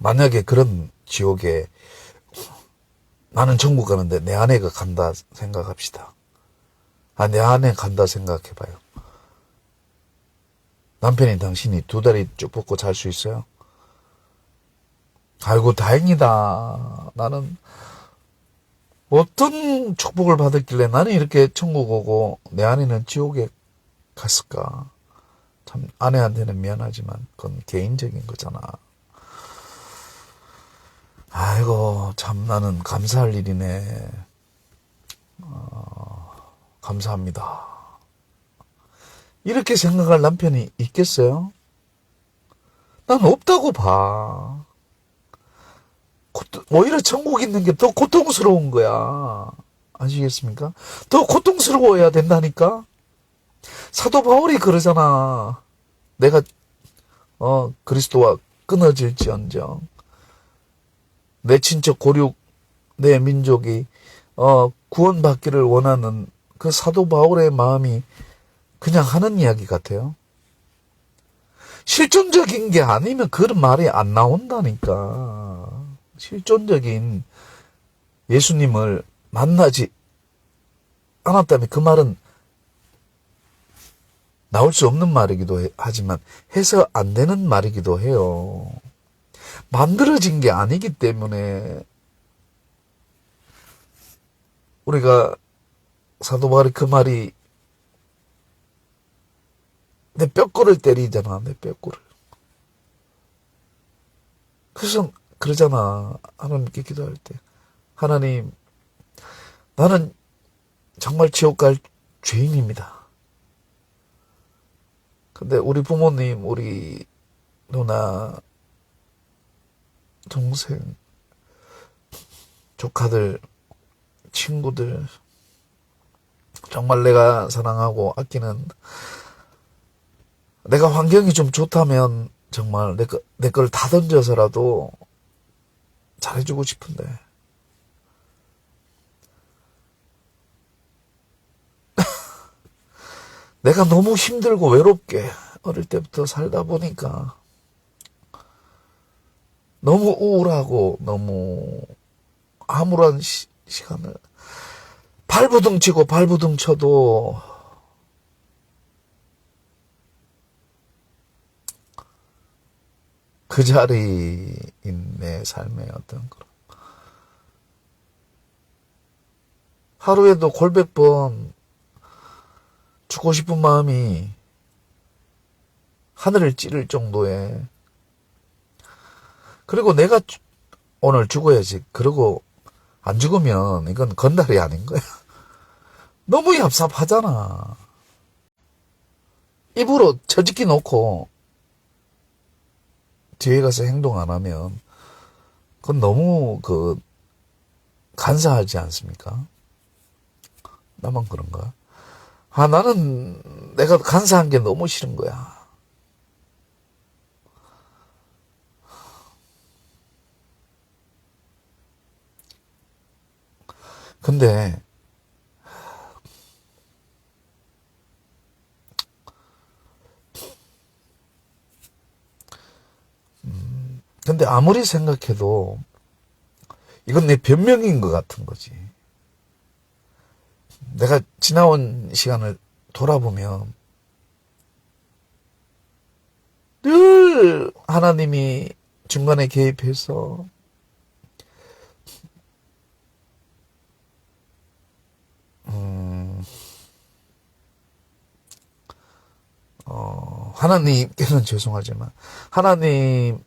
만약에 그런 지옥에 나는 천국 가는데 내 아내가 간다 생각합시다. 내 아내 간다 생각해봐요. 남편이 당신이 두 다리 쭉 뻗고 잘 수 있어요? 아이고 다행이다. 나는 어떤 축복을 받았길래 나는 이렇게 천국 오고 내 아내는 지옥에 갔을까. 참 아내한테는 미안하지만 그건 개인적인 거잖아. 아이고 참 나는 감사할 일이네. 감사합니다. 이렇게 생각할 남편이 있겠어요? 난 없다고 봐. 오히려 천국 있는 게 더 고통스러운 거야. 아시겠습니까? 더 고통스러워야 된다니까? 사도 바울이 그러잖아. 내가, 그리스도와 끊어질지언정. 내 친척 고륙, 내 민족이, 구원받기를 원하는 그 사도 바울의 마음이 그냥 하는 이야기 같아요. 실존적인 게 아니면 그런 말이 안 나온다니까. 실존적인 예수님을 만나지 않았다면 그 말은 나올 수 없는 말이기도 하지만 해서 안 되는 말이기도 해요. 만들어진 게 아니기 때문에 우리가 사도 바울이 그 말이 내 뼈골을 때리잖아. 내 뼈골을. 그래서 그러잖아. 하나님께 기도할 때. 하나님, 나는 정말 지옥 갈 죄인입니다. 근데 우리 부모님, 우리 누나, 동생, 조카들, 친구들, 정말 내가 사랑하고 아끼는, 내가 환경이 좀 좋다면 정말 내 걸 다 던져서라도 잘해주고 싶은데. 내가 너무 힘들고 외롭게 어릴 때부터 살다 보니까 너무 우울하고 너무 암울한 시간을 발부둥 치고 발부둥 쳐도 그 자리인 내 삶의 어떤 그런 하루에도 골백 번 죽고 싶은 마음이 하늘을 찌를 정도의 그리고 내가 오늘 죽어야지 그러고 안 죽으면 이건 건달이 아닌 거야. 너무 얍삽하잖아. 입으로 처짓기 놓고 뒤에 가서 행동 안 하면 그건 너무 간사하지 않습니까? 나만 그런가? 나는 내가 간사한 게 너무 싫은 거야. 근데 아무리 생각해도 이건 내 변명인 것 같은 거지. 내가 지나온 시간을 돌아보면 늘 하나님이 중간에 개입해서 하나님께는 죄송하지만 하나님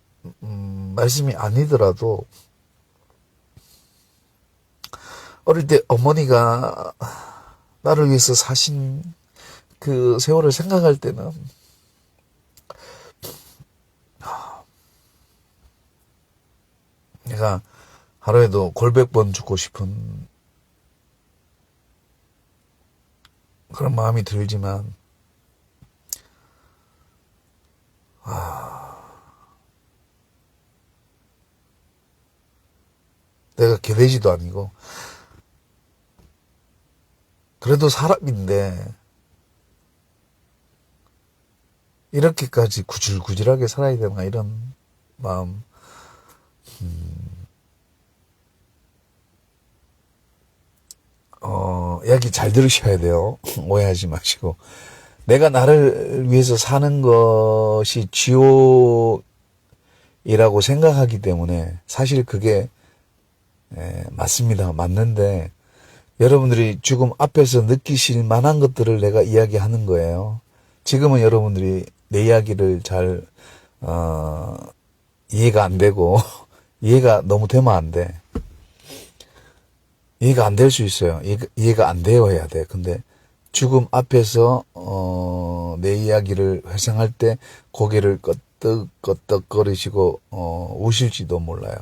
말씀이 아니더라도 어릴 때 어머니가 나를 위해서 사신 그 세월을 생각할 때는 내가 하루에도 골백 번 죽고 싶은 그런 마음이 들지만 내가 개돼지도 아니고 그래도 사람인데 이렇게까지 구질구질하게 살아야 되나 이런 마음 이야기 잘 들으셔야 돼요. 오해하지 마시고. 내가 나를 위해서 사는 것이 지옥이라고 생각하기 때문에 사실 그게 맞습니다. 맞는데 여러분들이 죽음 앞에서 느끼실 만한 것들을 내가 이야기하는 거예요. 지금은 여러분들이 내 이야기를 잘 이해가 안 되고 이해가 너무 되면 안 돼. 이해가 안 될 수 있어요. 이해가 안 되어야 돼. 근데 죽음 앞에서 내 이야기를 회상할 때 고개를 끄덕끄덕거리시고 우실지도 몰라요.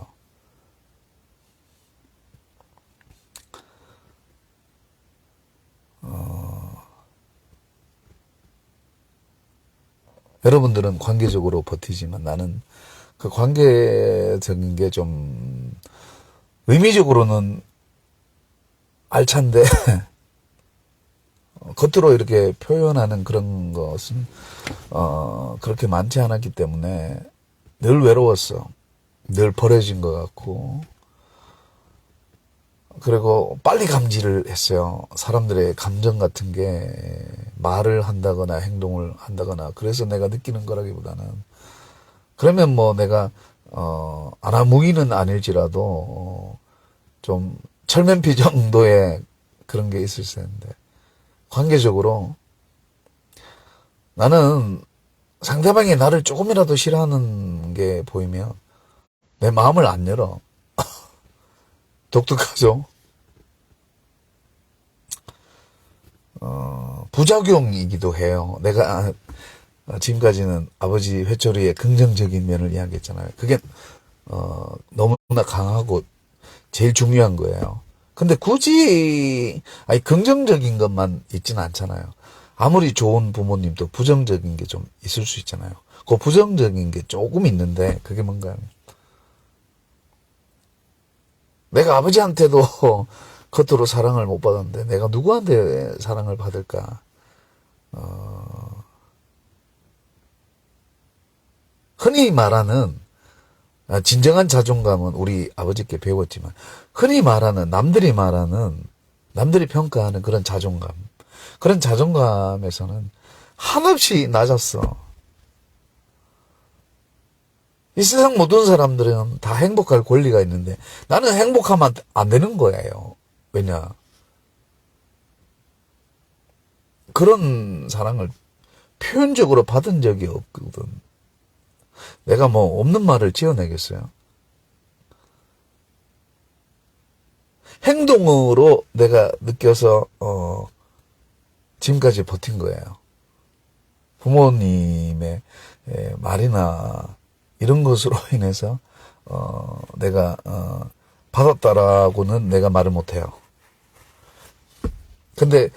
여러분들은 관계적으로 버티지만 나는 그 관계적인 게 좀 의미적으로는 알찬데 겉으로 이렇게 표현하는 그런 것은 그렇게 많지 않았기 때문에 늘 외로웠어. 늘 버려진 것 같고 그리고 빨리 감지를 했어요. 사람들의 감정 같은 게 말을 한다거나 행동을 한다거나 그래서 내가 느끼는 거라기보다는 그러면 뭐 내가 아나무인은 아닐지라도 좀 철면피 정도의 그런 게 있을 텐데 관계적으로 나는 상대방이 나를 조금이라도 싫어하는 게 보이면 내 마음을 안 열어. 독특하죠? 부작용이기도 해요. 내가 지금까지는 아버지 회초리의 긍정적인 면을 이야기했잖아요. 그게 너무나 강하고 제일 중요한 거예요. 근데 굳이 긍정적인 것만 있지는 않잖아요. 아무리 좋은 부모님도 부정적인 게 좀 있을 수 있잖아요. 그 부정적인 게 조금 있는데 그게 뭔가 내가 아버지한테도 겉으로 사랑을 못 받았는데 내가 누구한테 사랑을 받을까? 흔히 말하는 진정한 자존감은 우리 아버지께 배웠지만 흔히 말하는 남들이 평가하는 그런 자존감에서는 한없이 낮았어. 이 세상 모든 사람들은 다 행복할 권리가 있는데 나는 행복하면 안 되는 거예요. 왜냐? 그런 사랑을 표현적으로 받은 적이 없거든. 내가 뭐 없는 말을 지어내겠어요? 행동으로 내가 느껴서 지금까지 버틴 거예요. 부모님의 말이나 이런 것으로 인해서 내가 받았다라고는 내가 말을 못해요. 근데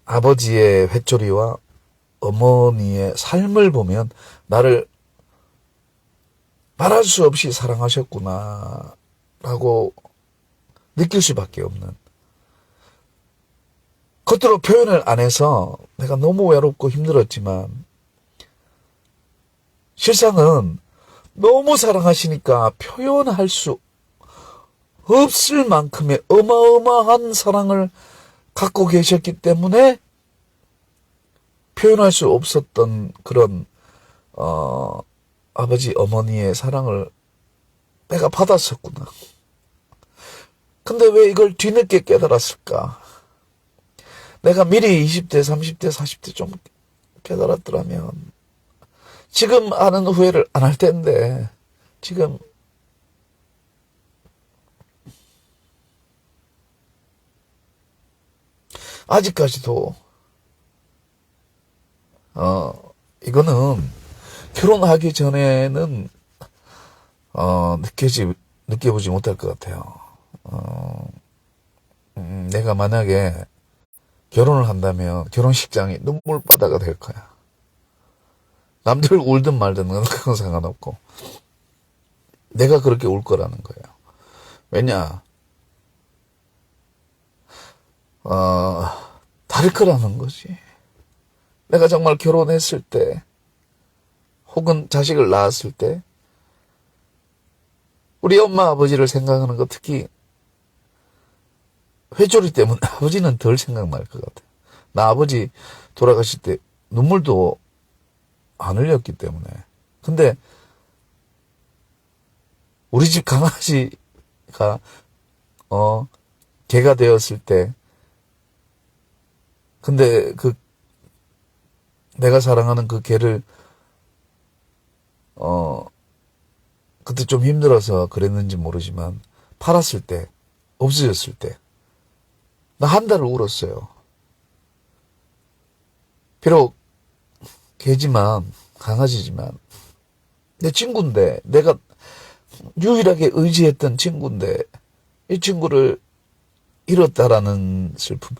아버지의 회초리와 어머니의 삶을 보면 나를 말할 수 없이 사랑하셨구나 라고 느낄 수밖에 없는, 겉으로 표현을 안 해서 내가 너무 외롭고 힘들었지만 실상은 너무 사랑하시니까 표현할 수 없을 만큼의 어마어마한 사랑을 갖고 계셨기 때문에 표현할 수 없었던 그런 아버지 어머니의 사랑을 내가 받았었구나. 근데 왜 이걸 뒤늦게 깨달았을까? 내가 미리 20대, 30대, 40대 좀 깨달았더라면 지금 하는 후회를 안 할 텐데, 지금 아직까지도 이거는 결혼하기 전에는 느껴보지 못할 것 같아요. 내가 만약에 결혼을 한다면 결혼식장이 눈물바다가 될 거야. 남들 울든 말든 그건 상관없고 내가 그렇게 울 거라는 거예요. 왜냐? 다를 거라는 거지. 내가 정말 결혼했을 때 혹은 자식을 낳았을 때 우리 엄마 아버지를 생각하는 거 특히 회초리 때문에 아버지는 덜 생각날 것 같아요. 나 아버지 돌아가실 때 눈물도 안 흘렸기 때문에. 근데 우리 집 강아지가 개가 되었을 때, 근데 내가 사랑하는 그 개를 그때 좀 힘들어서 그랬는지 모르지만 팔았을 때, 없어졌을 때 나 한 달을 울었어요. 비록 개지만, 강아지지만 내 친구인데, 내가 유일하게 의지했던 친구인데 이 친구를 잃었다라는 슬픔.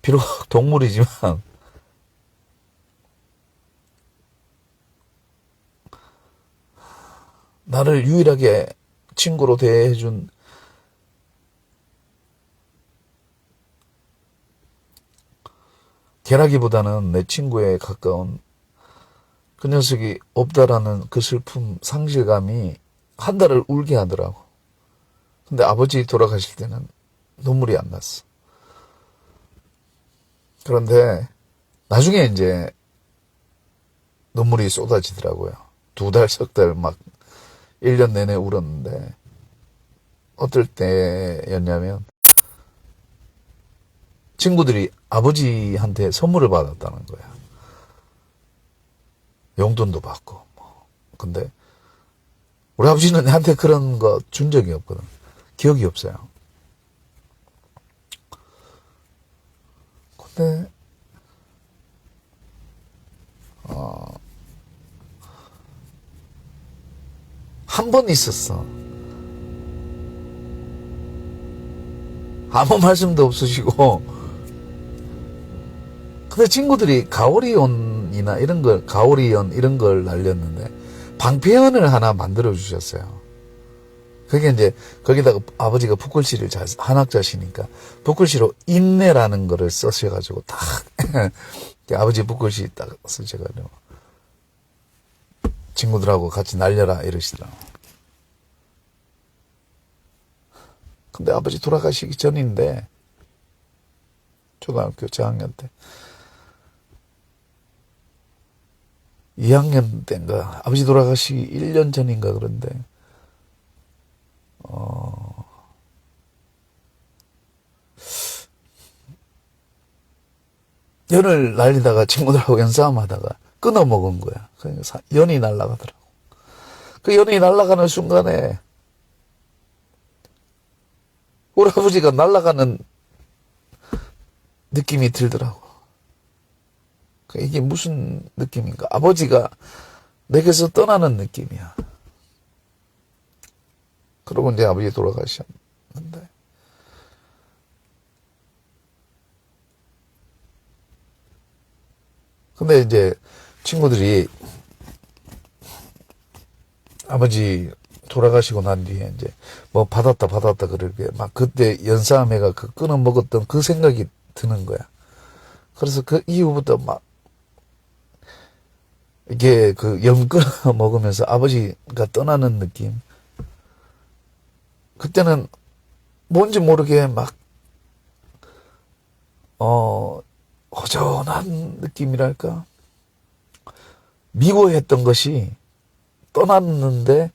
비록 동물이지만 나를 유일하게 친구로 대해준 개라기보다는 내 친구에 가까운 그 녀석이 없다라는 그 슬픔, 상실감이 한 달을 울게 하더라고. 근데 아버지 돌아가실 때는 눈물이 안 났어. 그런데 나중에 이제 눈물이 쏟아지더라고요. 2달, 석 달 막 1년 내내 울었는데 어떨 때였냐면 친구들이 아버지한테 선물을 받았다는 거야. 용돈도 받고 뭐. 근데 우리 아버지는 나한테 그런 거 준 적이 없거든. 기억이 없어요. 근데 한 번 있었어. 아무 말씀도 없으시고, 근데 친구들이 가오리온이나 이런 걸, 가오리연 이런 걸 날렸는데 방패연을 하나 만들어 주셨어요. 그게 이제 거기다가 아버지가 붓글씨를 잘 한학자시니까 붓글씨로 인내라는 거를 쓰셔가지고 딱 아버지 붓글씨 딱 쓰셔가지고 친구들하고 같이 날려라 이러시더라고. 근데 아버지 돌아가시기 전인데 초등학교 저학년 때 2학년 때인가 아버지 돌아가시기 1년 전인가 그런데 연을 날리다가 친구들하고 연싸움 하다가 끊어먹은 거야. 그러니까 연이 날아가더라고. 그 연이 날아가는 순간에 우리 아버지가 날아가는 느낌이 들더라고. 이게 무슨 느낌인가? 아버지가 내게서 떠나는 느낌이야. 그러고 이제 아버지 돌아가셨는데. 근데 이제 친구들이 아버지 돌아가시고 난 뒤에 이제 뭐 받았다 그러게 막 그때 연싸움해가 그 끊어 먹었던 그 생각이 드는 거야. 그래서 그 이후부터 막 이게 그 염 끊어 먹으면서 아버지가 떠나는 느낌. 그때는 뭔지 모르게 막 허전한 느낌이랄까. 미워했던 것이 떠났는데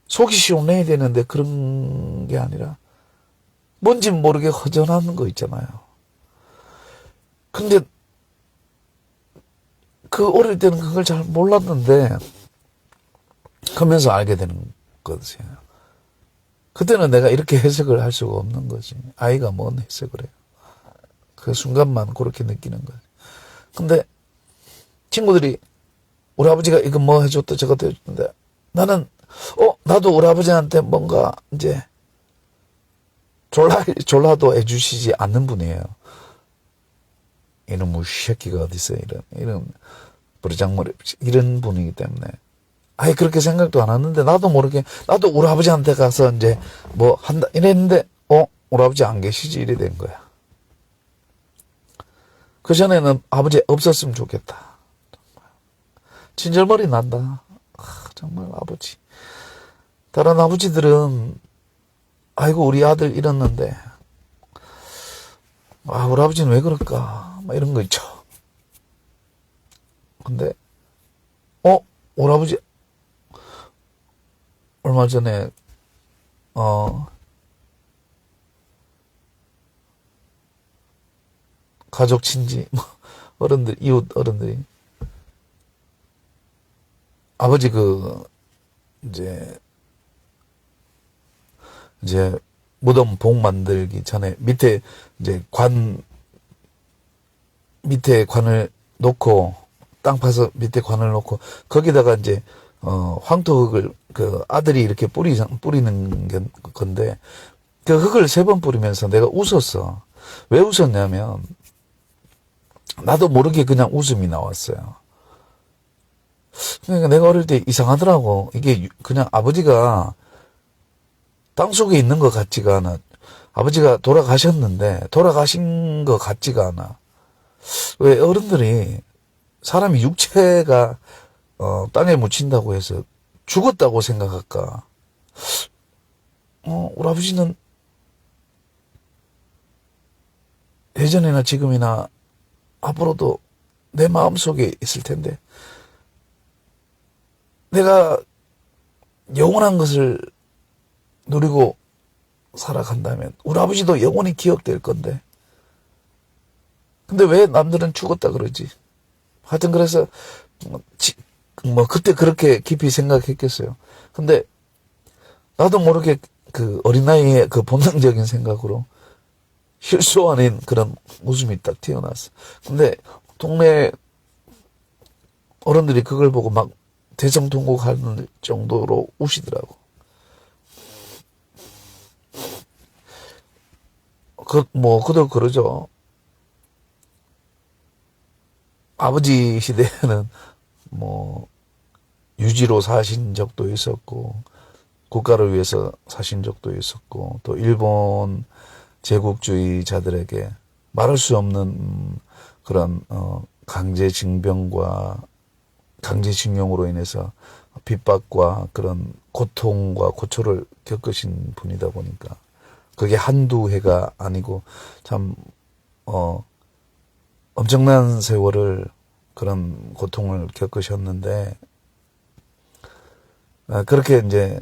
속이 시원해야 되는데 그런 게 아니라 뭔지 모르게 허전한 거 있잖아요. 근데 그 어릴 때는 그걸 잘 몰랐는데 크면서 알게 되는 거지. 그때는 내가 이렇게 해석을 할 수가 없는 거지. 아이가 뭔 해석을 해요. 그 순간만 그렇게 느끼는 거지. 근데 친구들이 우리 아버지가 이거 뭐 해줬다 저것도 해줬는데 나는 나도 우리 아버지한테 뭔가 이제 졸라도 해주시지 않는 분이에요. 이놈의 새끼가 어딨어 이런 버르장머리 이런 분이기 때문에 아예 그렇게 생각도 안 하는데 나도 모르게 나도 우리 아버지한테 가서 이제 뭐 한다 이랬는데 우리 아버지 안 계시지 이래 된 거야. 그 전에는 아버지 없었으면 좋겠다. 친절머리 난다. 정말 아버지. 다른 아버지들은 아이고 우리 아들 잃었는데 우리 아버지는 왜 그럴까 막 이런 거 있죠. 근데 우리 아버지 얼마 전에 가족 친지 어른들 이웃 어른들이 아버지 이제 무덤 봉 만들기 전에 밑에 이제 밑에 관을 놓고 땅 파서 밑에 관을 놓고 거기다가 이제 황토흙을 아들이 이렇게 뿌리는 건데 그 흙을 3번 뿌리면서 내가 웃었어. 왜 웃었냐면 나도 모르게 그냥 웃음이 나왔어요. 그러니까 내가 어릴 때 이상하더라고. 이게 그냥 아버지가 땅속에 있는 것 같지가 않아. 아버지가 돌아가셨는데 돌아가신 것 같지가 않아. 왜 어른들이 사람이 육체가 땅에 묻힌다고 해서 죽었다고 생각할까? 우리 아버지는 예전이나 지금이나 앞으로도 내 마음속에 있을 텐데 내가 영원한 것을 누리고 살아간다면 우리 아버지도 영원히 기억될 건데 근데 왜 남들은 죽었다 그러지? 하여튼 그래서 그때 그렇게 깊이 생각했겠어요. 근데 나도 모르게 그 어린 나이에 그 본능적인 생각으로 실수 아닌 그런 웃음이 딱 튀어나왔어. 근데 동네 어른들이 그걸 보고 막 대성통곡하는 정도로 우시더라고. 그도 그러죠. 아버지 시대에는 유지로 사신 적도 있었고, 국가를 위해서 사신 적도 있었고, 또 일본 제국주의자들에게 말할 수 없는 그런, 강제징병과 강제징용으로 인해서 핍박과 그런 고통과 고초를 겪으신 분이다 보니까, 그게 한두 해가 아니고, 참, 엄청난 세월을 그런 고통을 겪으셨는데, 그렇게 이제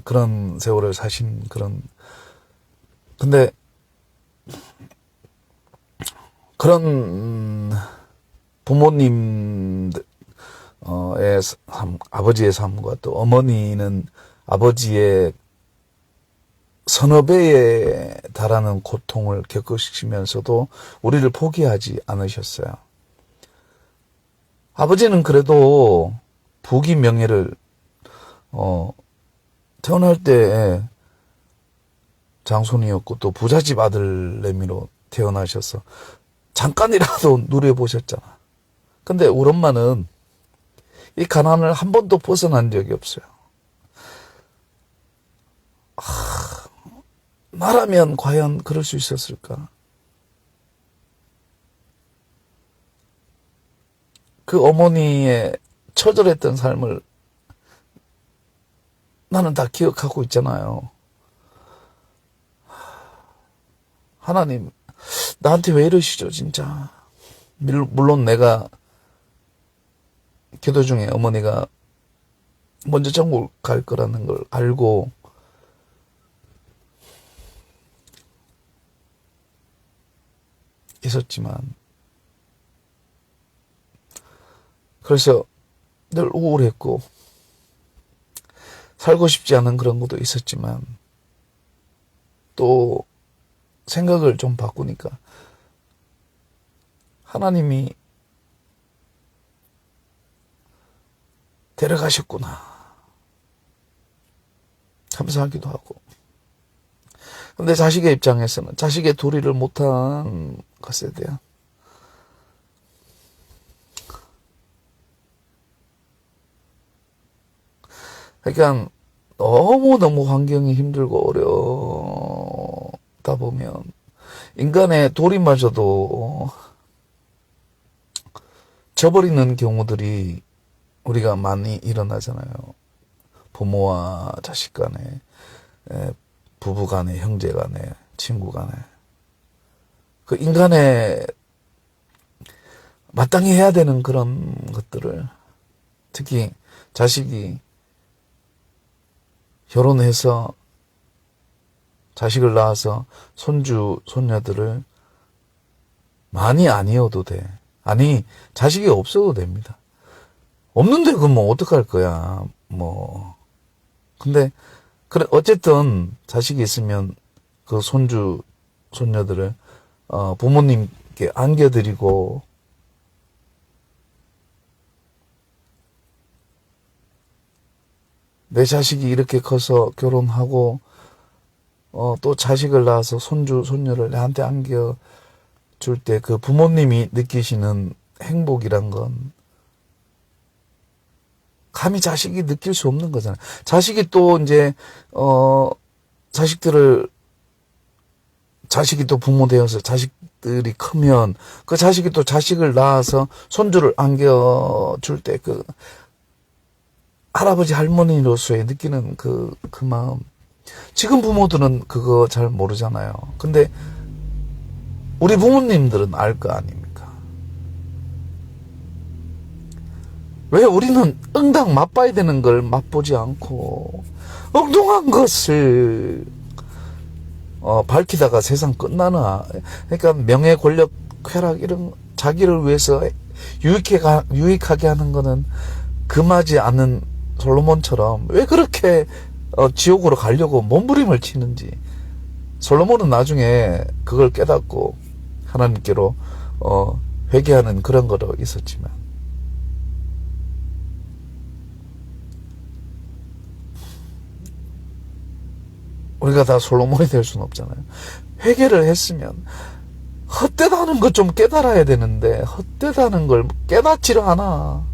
그런 세월을 사신 근데, 그런 부모님의 삶, 아버지의 삶과 또 어머니는 아버지의 서너 배에 달하는 고통을 겪으시면서도 우리를 포기하지 않으셨어요. 아버지는 그래도 부귀 명예를 태어날 때 장손이었고 또 부잣집 아들내미로 태어나셔서 잠깐이라도 누려보셨잖아. 근데 우리 엄마는 이 가난을 한 번도 벗어난 적이 없어요. 나라면 과연 그럴 수 있었을까? 그 어머니의 처절했던 삶을 나는 다 기억하고 있잖아요. 하나님, 나한테 왜 이러시죠, 진짜. 물론 내가 기도 중에 어머니가 먼저 천국 갈 거라는 걸 알고 있었지만, 그래서 늘 우울했고, 살고 싶지 않은 그런 것도 있었지만, 또 생각을 좀 바꾸니까, 하나님이 데려가셨구나. 감사하기도 하고. 근데 자식의 입장에서는 자식의 도리를 못한 것에 대한 그러니까 너무너무 환경이 힘들고 어려다 보면 인간의 도리마저도 저버리는 경우들이 우리가 많이 일어나잖아요. 부모와 자식 간에, 부부 간에, 형제 간에, 친구 간에. 그 인간의 마땅히 해야 되는 그런 것들을, 특히 자식이 결혼해서 자식을 낳아서 손주, 손녀들을 많이 아니어도 돼. 아니, 자식이 없어도 됩니다. 없는데 그럼 뭐 어떡할 거야. 뭐. 근데 그래 어쨌든 자식이 있으면 그 손주, 손녀들을 부모님께 안겨드리고 내 자식이 이렇게 커서 결혼하고 또 자식을 낳아서 손주, 손녀를 내한테 안겨 줄 때 그 부모님이 느끼시는 행복이란 건 감히 자식이 느낄 수 없는 거잖아요. 자식이 또 이제 자식이 또 부모 되어서 자식들이 크면 그 자식이 또 자식을 낳아서 손주를 안겨줄 때 그 할아버지 할머니로서의 느끼는 그 마음. 지금 부모들은 그거 잘 모르잖아요. 근데 우리 부모님들은 알 거 아닙니까? 왜 우리는 응당 맛봐야 되는 걸 맛보지 않고 엉뚱한 것을 밝히다가 세상 끝나나. 그러니까 명예, 권력, 쾌락 이런 자기를 위해서 유익하게 하는 거는 금하지 않는 솔로몬처럼 왜 그렇게 지옥으로 가려고 몸부림을 치는지. 솔로몬은 나중에 그걸 깨닫고 하나님께로 회개하는 그런 거로 있었지만 우리가 다 솔로몬이 될 수는 없잖아요. 회개를 했으면 헛되다는 것 좀 깨달아야 되는데 헛되다는 걸 깨닫지를 않아.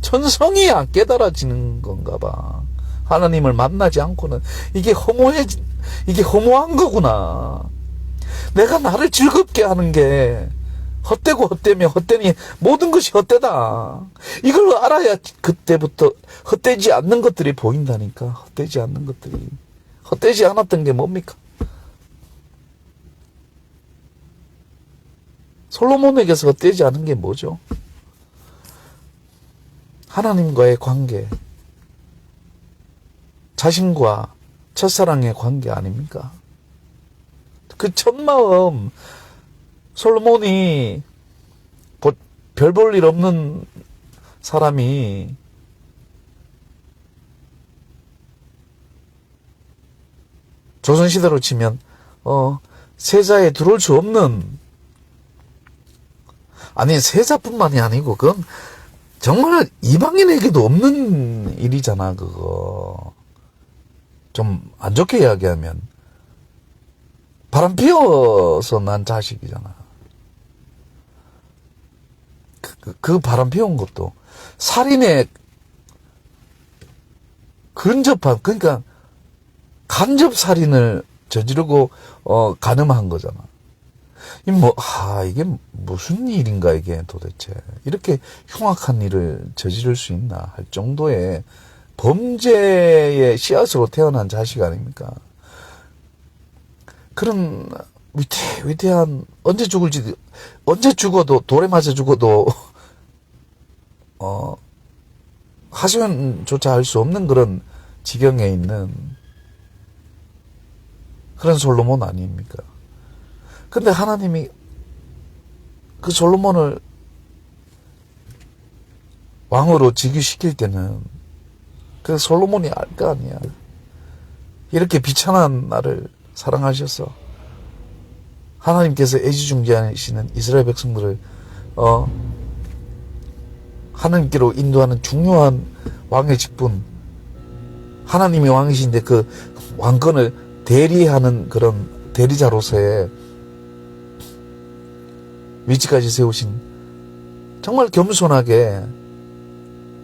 천성이 안 깨달아지는 건가 봐. 하나님을 만나지 않고는 이게 허무한 거구나. 내가 나를 즐겁게 하는 게 헛되고 헛되며 헛되니 모든 것이 헛되다. 이걸 알아야 그때부터 헛되지 않는 것들이 보인다니까. 헛되지 않는 것들이. 헛되지 않았던 게 뭡니까? 솔로몬에게서 헛되지 않은 게 뭐죠? 하나님과의 관계, 자신과 첫사랑의 관계 아닙니까? 그 첫마음, 솔로몬이 별 볼 일 없는 사람이 조선시대로 치면 세자에 들어올 수 없는, 아니 세자뿐만이 아니고 그건 정말 이방인에게도 없는 일이잖아. 그거 좀 안 좋게 이야기하면 바람 피워서 난 자식이잖아. 그 바람 피운 것도 살인에 근접한, 그러니까 간접 살인을 저지르고 간음한 거잖아. 이게 무슨 일인가 이게 도대체. 이렇게 흉악한 일을 저지를 수 있나 할 정도의 범죄의 씨앗으로 태어난 자식 아닙니까? 그런 위대한, 언제 죽어도, 돌에 맞아 죽어도 하소연조차 할 수 없는 그런 지경에 있는 그런 솔로몬 아닙니까? 근데 하나님이 그 솔로몬을 왕으로 즉위시킬 때는 그 솔로몬이 알 거 아니야. 이렇게 비천한 나를 사랑하셔서 하나님께서 애지중지하시는 이스라엘 백성들을 하나님께로 인도하는 중요한 왕의 직분, 하나님이 왕이신데 그 왕권을 대리하는 그런 대리자로서의 위치까지 세우신, 정말 겸손하게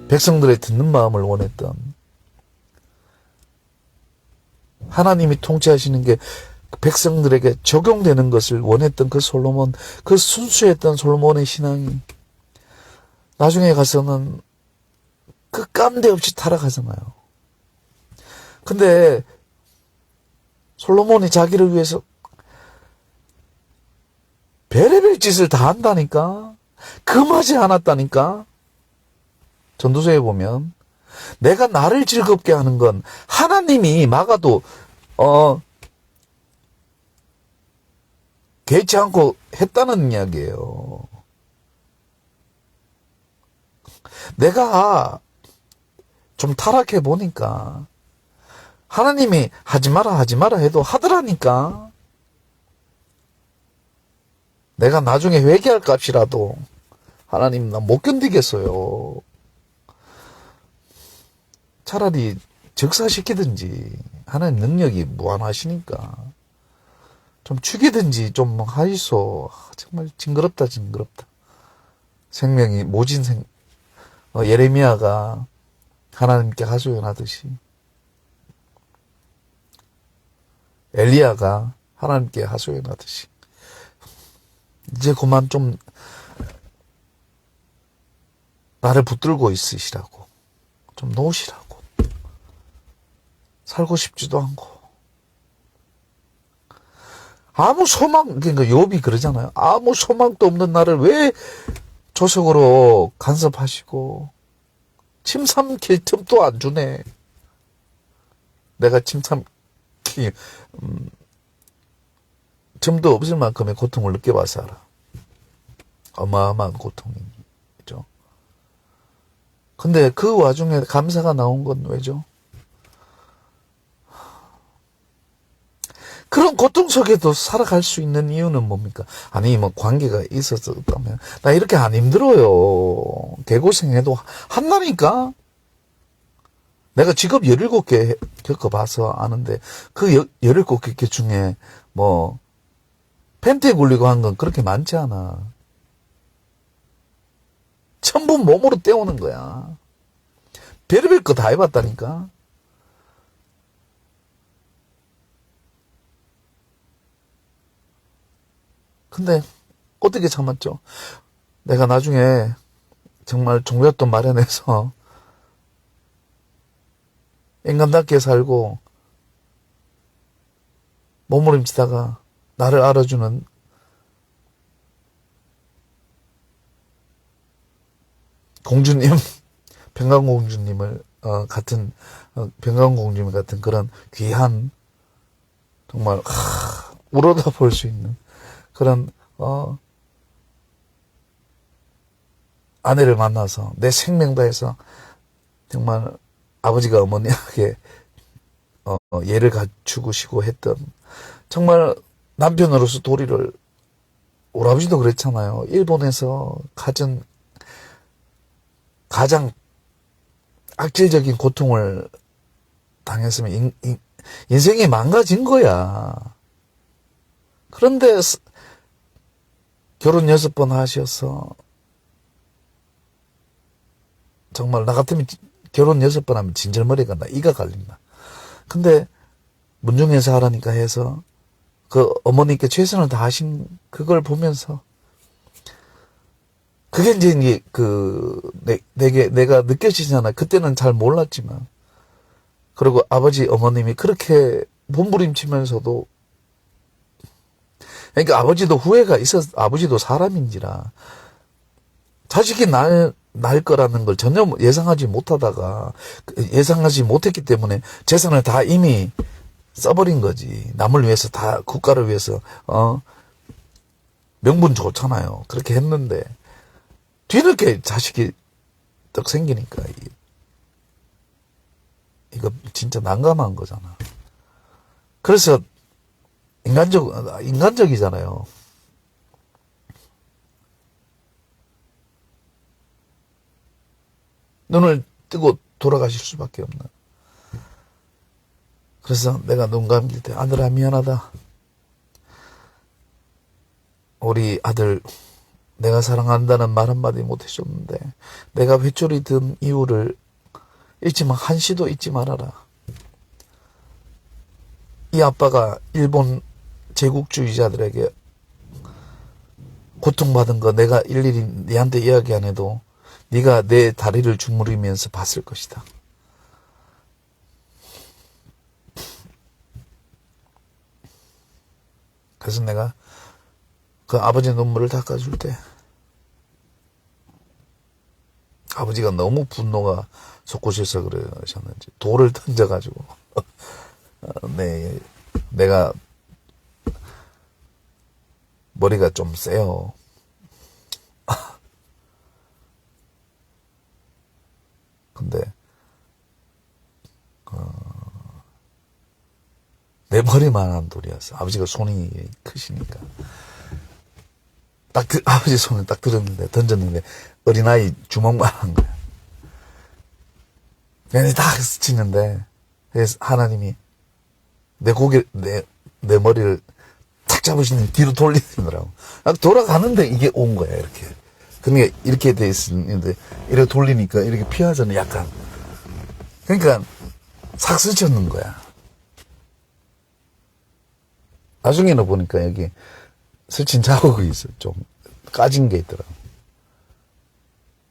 백성들의 듣는 마음을 원했던, 하나님이 통치하시는 게 백성들에게 적용되는 것을 원했던 그 솔로몬, 그 순수했던 솔로몬의 신앙이 나중에 가서는 그 깜대 없이 타락하잖아요. 근데 솔로몬이 자기를 위해서 별의별 짓을 다 한다니까. 금하지 않았다니까. 전도서에 보면 내가 나를 즐겁게 하는 건 하나님이 막아도 개의치 않고 했다는 이야기예요. 내가 좀 타락해 보니까 하나님이 하지 마라 해도 하더라니까. 내가 나중에 회개할 값이라도 하나님 나 못 견디겠어요. 차라리 즉사시키든지 하나님 능력이 무한하시니까 좀 죽이든지 좀 하이소. 정말 징그럽다. 생명이 모진 예레미야가 하나님께 하소연하듯이 엘리야가 하나님께 하소연하듯이 이제 그만 좀 나를 붙들고 있으시라고, 좀 놓으시라고. 살고 싶지도 않고 아무 소망, 그러니까 욥이 그러잖아요. 아무 소망도 없는 나를 왜 조석으로 간섭하시고 침 삼킬 틈도 안 주네. 내가 침 삼킬 틈도 없을 만큼의 고통을 느껴봐서 알아. 어마어마한 고통이죠. 근데 그 와중에 감사가 나온 건 왜죠? 그런 고통 속에도 살아갈 수 있는 이유는 뭡니까? 아니, 뭐, 관계가 있었다면. 나 이렇게 안 힘들어요. 개고생해도 한다니까? 내가 직업 17개 겪어봐서 아는데, 그 17개 중에, 뭐, 팬티에 굴리고 한 건 그렇게 많지 않아. 전부 몸으로 때우는 거야. 별의별 거 다 해봤다니까? 근데 어떻게 참았죠? 내가 나중에 정말 종잣돈 마련해서 인간답게 살고 몸부림치다가 나를 알아주는 공주님, 평강공주님을 같은 평강공주님 같은 그런 귀한 정말 우러다 볼 수 있는 그런 아내를 만나서 내 생명 다해서 정말 아버지가 어머니에게 예를 갖추시고 했던 정말 남편으로서 도리를, 우리 아버지도 그랬잖아요. 일본에서 가장 악질적인 고통을 당했으면 인생이 망가진 거야. 그런데 결혼 6번 하셔서 정말 나 같으면 결혼 6번 하면 진절머리가 나, 이가 갈린다. 근데 문중에서 하라니까 해서 그 어머니께 최선을 다하신 그걸 보면서 그게 이제 내가 느껴지잖아. 그때는 잘 몰랐지만. 그리고 아버지 어머님이 그렇게 몸부림치면서도, 그러니까 아버지도 후회가 아버지도 사람인지라 자식이 날 거라는 걸 전혀 예상하지 못했기 때문에 재산을 다 이미 써버린 거지. 남을 위해서, 다 국가를 위해서. 명분 좋잖아요. 그렇게 했는데 뒤늦게 자식이 떡 생기니까 이거 진짜 난감한 거잖아. 그래서 인간적이잖아요. 눈을 뜨고 돌아가실 수밖에 없는. 그래서 내가 눈 감길 때, 아들아 미안하다. 우리 아들 내가 사랑한다는 말 한마디 못 해줬는데 내가 회초리 든 이유를 잊지만 한시도 잊지 말아라. 이 아빠가 일본 제국주의자들에게 고통받은 거 내가 일일이 니한테 이야기 안 해도 네가 내 다리를 주무르면서 봤을 것이다. 그래서 내가 그 아버지 눈물을 닦아줄 때 아버지가 너무 분노가 솟구셔서 그러셨는지 돌을 던져가지고 내가 머리가 좀 세요. 근데 내 머리만한 돌이었어. 아버지가 손이 크시니까. 아버지 손을 딱 던졌는데 어린아이 주먹만한 거야. 그냥 딱 스치는데 그래서 하나님이 내 머리를 탁 잡으시는 뒤로 돌리더라고. 돌아가는데 이게 온 거야, 이렇게. 그러니까 이렇게 돼 있는데 이렇게 돌리니까 이렇게 피하잖아, 약간. 그러니까 싹 스쳤는 거야. 나중에는 보니까 여기 스친 자국이 있어. 좀 까진 게 있더라고.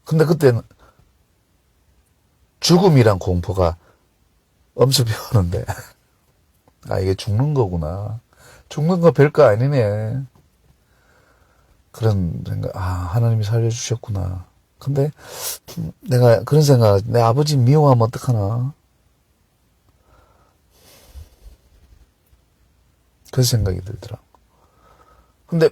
근데 그때는 죽음이란 공포가 엄습이 오는데 이게 죽는 거구나. 죽는 거 별거 아니네. 그런 생각, 하나님이 살려주셨구나. 근데 내가 그런 생각, 내 아버지 미워하면 어떡하나. 그런 생각이 들더라고. 근데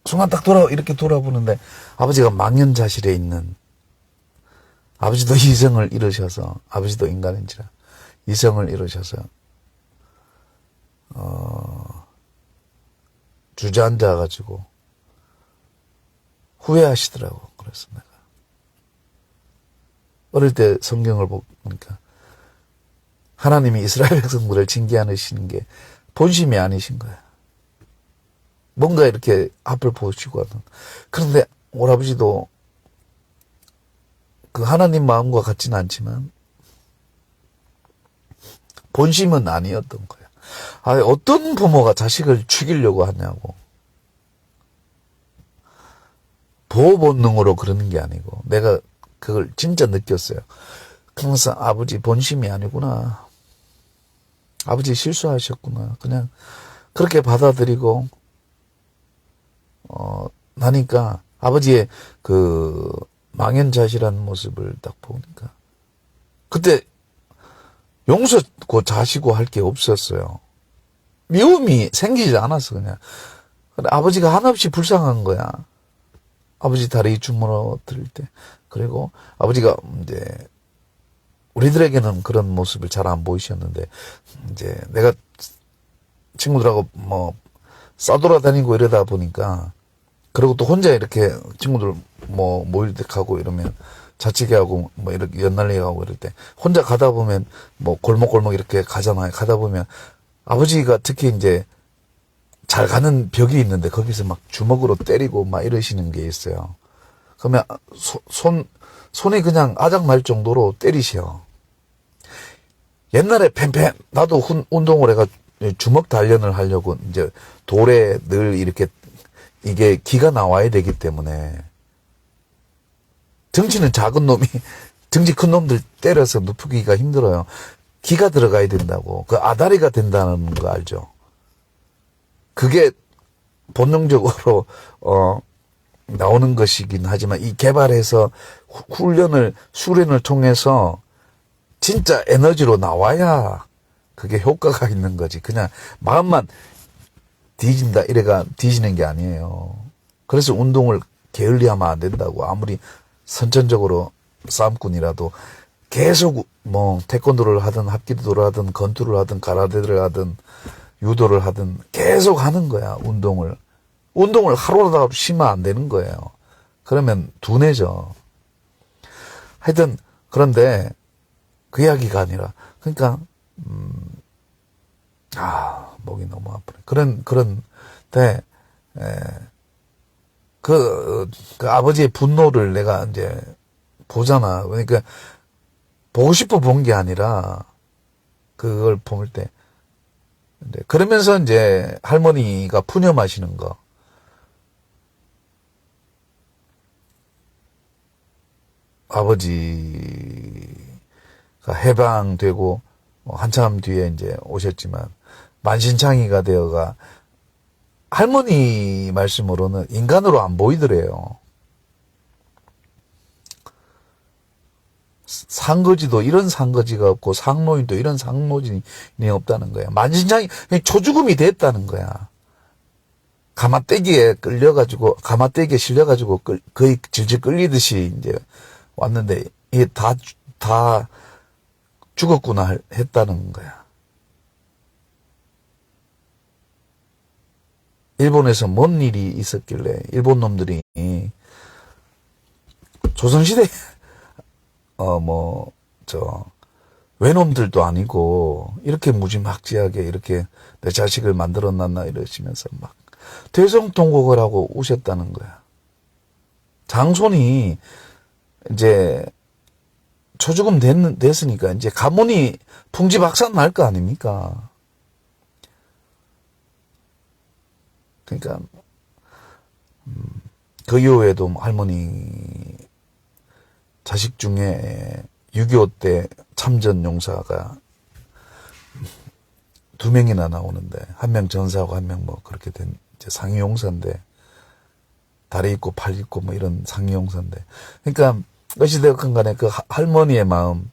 순간 딱 이렇게 돌아보는데 아버지가 망연자실에 있는, 아버지도 이성을 잃으셔서, 아버지도 인간인지라 이성을 잃으셔서 주저앉아가지고 후회하시더라고. 그래서 내가 어릴 때 성경을 보니까 하나님이 이스라엘 백성들을 징계하시는 게 본심이 아니신 거야. 뭔가 이렇게 앞을 보시고 하는. 그런데 오라버지도 그 하나님 마음과 같지는 않지만 본심은 아니었던 거야. 어떤 부모가 자식을 죽이려고 하냐고. 보호 본능으로 그러는 게 아니고 내가 그걸 진짜 느꼈어요. 그러면서 아버지 본심이 아니구나. 아버지 실수하셨구나. 그냥 그렇게 받아들이고 나니까 아버지의 그 망연자실한 모습을 딱 보니까 그때 용서고 자시고 할 게 없었어요. 미움이 생기지 않았어. 그냥 아버지가 한없이 불쌍한 거야. 아버지 다리 주물러드릴 때. 그리고 아버지가 이제 우리들에게는 그런 모습을 잘 안 보이셨는데 이제 내가 친구들하고 싸돌아다니고 이러다 보니까, 그리고 또 혼자 이렇게 친구들 모일 때 가고 이러면 자치게 하고 이렇게 연날리게 하고 이럴 때 혼자 가다 보면 골목골목 이렇게 가잖아요. 가다 보면 아버지가 특히 이제 잘 가는 벽이 있는데 거기서 막 주먹으로 때리고 막 이러시는 게 있어요. 그러면 손이 그냥 아작날 정도로 때리셔. 옛날에 나도 운동을 해가 주먹 단련을 하려고 이제 돌에 늘 이렇게 이게 기가 나와야 되기 때문에, 덩치는 작은 놈이 덩치 큰 놈들 때려서 눕히기가 힘들어요. 기가 들어가야 된다고. 그 아다리가 된다는 거 알죠? 그게 본능적으로 나오는 것이긴 하지만 이 개발해서 수련을 통해서 진짜 에너지로 나와야 그게 효과가 있는 거지. 그냥 마음만 뒤진다 이래가 뒤지는 게 아니에요. 그래서 운동을 게을리하면 안 된다고. 아무리 선천적으로 싸움꾼이라도 계속 태권도를 하든 합기도를 하든 건투를 하든 가라데를 하든 유도를 하든 계속 하는 거야. 운동을 하루라도 쉬면 안 되는 거예요. 그러면 둔해져. 하여튼 그런데 그 이야기가 아니라, 그러니까 목이 너무 아프네. 그런데 그 아버지의 분노를 내가 이제 보잖아. 그러니까 보고 싶어 본 게 아니라 그걸 볼 때 이제 그러면서 이제 할머니가 푸념하시는 거. 아버지가 해방되고 한참 뒤에 이제 오셨지만 만신창이가 되어가 할머니 말씀으로는 인간으로 안 보이더래요. 상거지도 이런 상거지가 없고 상노인도 이런 상노인이 없다는 거야. 만신창이 그냥 초죽음이 됐다는 거야. 가마떼기에 실려가지고 거의 질질 끌리듯이 이제 왔는데 이게 다 죽었구나 했다는 거야. 일본에서 뭔 일이 있었길래 일본 놈들이 조선시대 외놈들도 아니고 이렇게 무지막지하게 이렇게 내 자식을 만들어놨나 이러시면서 막 대성통곡을 하고 우셨다는 거야. 장손이 이제 초죽음 됐으니까 이제 가문이 풍지박산 날 거 아닙니까? 그러니까 그 이후에도 할머니 자식 중에 6.25 때 참전 용사가 2명이나 나오는데 한 명 전사하고 한 명 뭐 그렇게 된 이제 상위 용사인데 다리 있고 팔 있고 뭐 이런 상위 용사인데 그러니까 어찌되었건 간에 그 할머니의 마음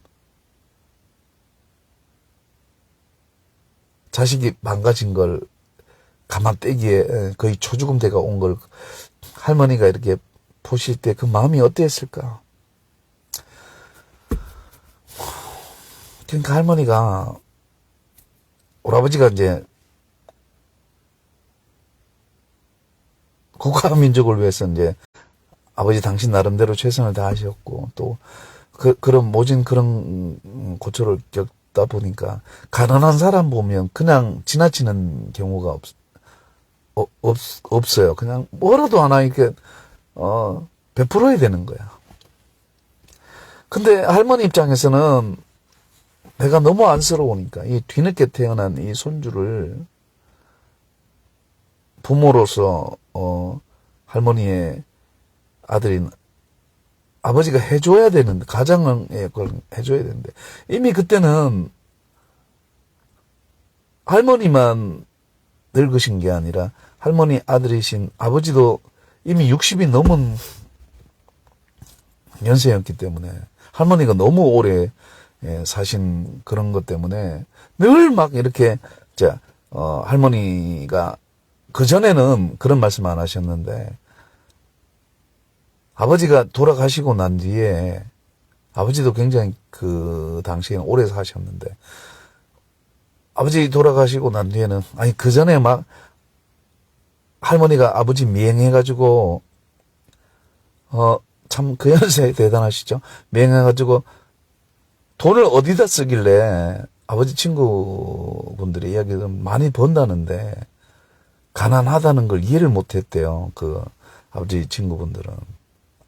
자식이 망가진 걸 가마떼기에 거의 초죽음 대가 온 걸 할머니가 이렇게 보실 때 그 마음이 어땠을까? 그러니까 할머니가 오라버지가 이제 국가와 민족을 위해서 이제 아버지 당신 나름대로 최선을 다하셨고 또 그런 모진 그런 고초를 겪다 보니까 가난한 사람 보면 그냥 지나치는 경우가 없어요. 그냥 뭐라도 하나 이렇게 베풀어야 되는 거야. 근데 할머니 입장에서는 내가 너무 안쓰러우니까 이 뒤늦게 태어난 이 손주를 부모로서 할머니의 아들인 아버지가 해줘야 되는데 가장의 걸 해줘야 되는데 이미 그때는 할머니만 늙으신 게 아니라 할머니 아들이신 아버지도 이미 60이 넘은 연세였기 때문에 할머니가 너무 오래 사신 그런 것 때문에 늘 막 이렇게 할머니가 그전에는 그런 말씀 안 하셨는데 아버지가 돌아가시고 난 뒤에 아버지도 굉장히 그 당시에는 오래 사셨는데 아버지 돌아가시고 난 뒤에는 아니 그전에 막 할머니가 아버지 미행해가지고 참 그 연세 대단하시죠. 미행해가지고 돈을 어디다 쓰길래 아버지 친구분들의 이야기는 많이 번다는데 가난하다는 걸 이해를 못했대요. 그 아버지 친구분들은.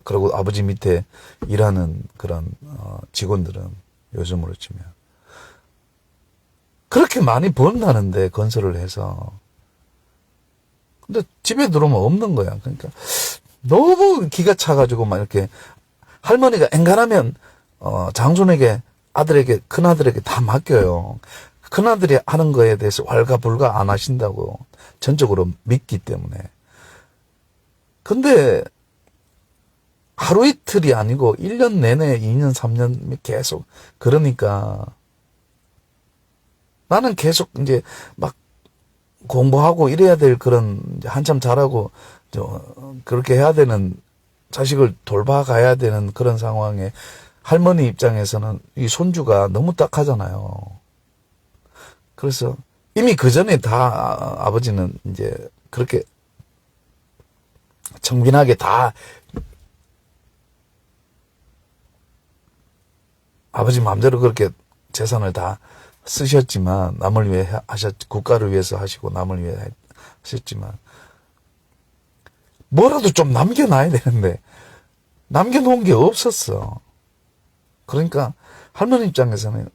그리고 아버지 밑에 일하는 그런 직원들은 요즘으로 치면 그렇게 많이 번다는데 건설을 해서 근데 집에 들어오면 없는 거야. 그러니까 너무 기가 차가지고 막 이렇게 할머니가 엔간하면 장손에게 아들에게 큰아들에게 다 맡겨요. 큰아들이 하는 거에 대해서 왈가불가 안 하신다고 전적으로 믿기 때문에. 근데 하루 이틀이 아니고 1년 내내 2년 3년 계속 그러니까 나는 계속 이제 막 공부하고 이래야 될 그런 한참 잘하고 그렇게 해야 되는 자식을 돌봐가야 되는 그런 상황에 할머니 입장에서는 이 손주가 너무 딱하잖아요. 그래서 이미 그 전에 다 아버지는 이제 그렇게 청빈하게 다 아버지 마음대로 그렇게 재산을 다 쓰셨지만 남을 위해 국가를 위해서 하시고 남을 위해 하셨지만 뭐라도 좀 남겨놔야 되는데 남겨놓은 게 없었어. 그러니까 할머니 입장에서는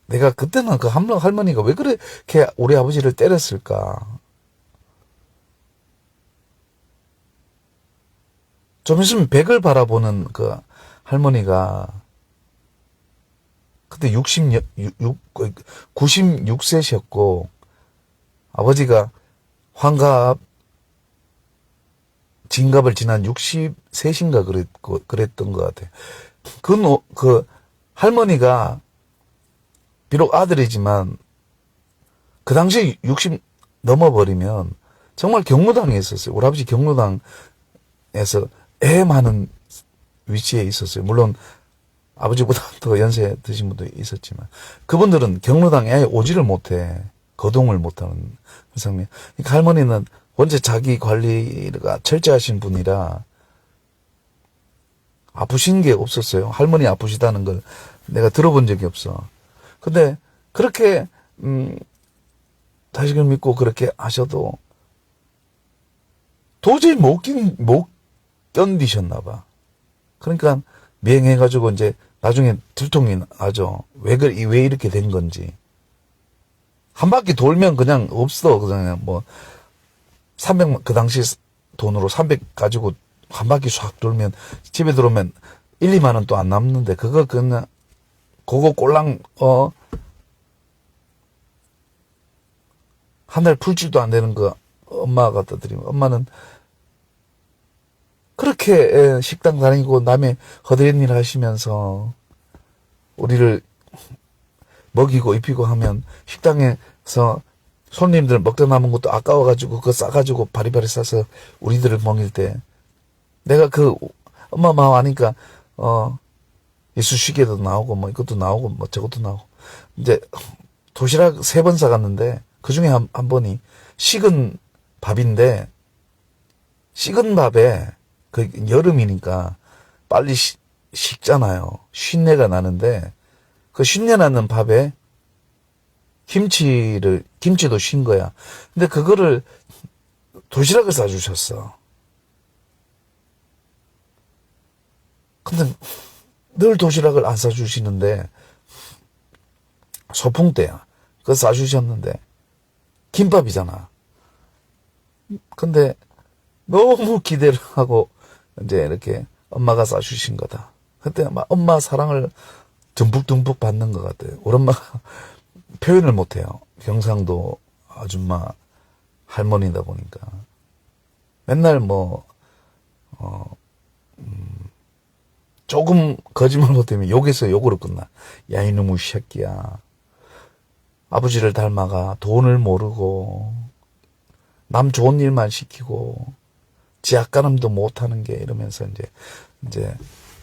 내가 그때는 그 할머니가 왜 그렇게 우리 아버지를 때렸을까. 좀 있으면 백을 바라보는 그 할머니가 그때 96세셨고 아버지가 환갑 진갑을 지난 63인가 그랬던 것 같아요. 그 할머니가 비록 아들이지만 그 당시 60 넘어버리면 정말 경로당에 있었어요. 우리 아버지 경로당에서 애 많은 위치에 있었어요. 물론 아버지보다 더 연세 드신 분도 있었지만 그분들은 경로당에 아예 오지를 못해. 거동을 못하는 상황이에요. 그러니까 할머니는 원체 자기 관리가 철저하신 분이라 아프신 게 없었어요. 할머니 아프시다는 걸 내가 들어본 적이 없어. 근데 그렇게 자식을 믿고 그렇게 하셔도 도저히 못 견디셨나 봐. 그러니까 미행해가지고 이제 나중에 들통이 나죠. 왜 이렇게 된 건지. 한 바퀴 돌면 그냥 없어. 그냥 뭐 300만 그 당시 돈으로 300 가지고 한 바퀴 싹 돌면 집에 들어오면 1, 2만 원 또 안 남는데 그거 그냥 그거 꼴랑 한 달 풀지도 안 되는 거 엄마가 갖다 드리면 엄마는 그렇게 식당 다니고 남의 허드렛 일 하시면서 우리를 먹이고 입히고 하면 식당에서 손님들 먹다 남은 것도 아까워가지고 그거 싸가지고 바리바리 싸서 우리들을 먹일 때 내가 그 엄마 마음 아니까 이쑤시개도 나오고 뭐 이것도 나오고 뭐 저것도 나오고 이제 도시락 3번 싸갔는데 그 중에 한 번이 식은 밥인데 식은 밥에 그 여름이니까 빨리 식잖아요. 쉰내가 나는데 그 쉰내 나는 밥에 김치도 쉰 거야. 근데 그거를 도시락을 싸주셨어. 근데 늘 도시락을 안 싸주시는데 소풍 때야. 그거 싸주셨는데 김밥이잖아. 근데 너무 기대를 하고 이제 이렇게 엄마가 싸주신 거다. 그때 막 엄마 사랑을 듬뿍듬뿍 받는 것 같아요. 우리 엄마가 표현을 못해요. 경상도 아줌마 할머니다 보니까 맨날 조금 거짓말 못하면 욕에서 욕으로 끝나. 야 이놈의 새끼야. 아버지를 닮아가 돈을 모르고 남 좋은 일만 시키고 지 아까남도 못하는 게 이러면서 이제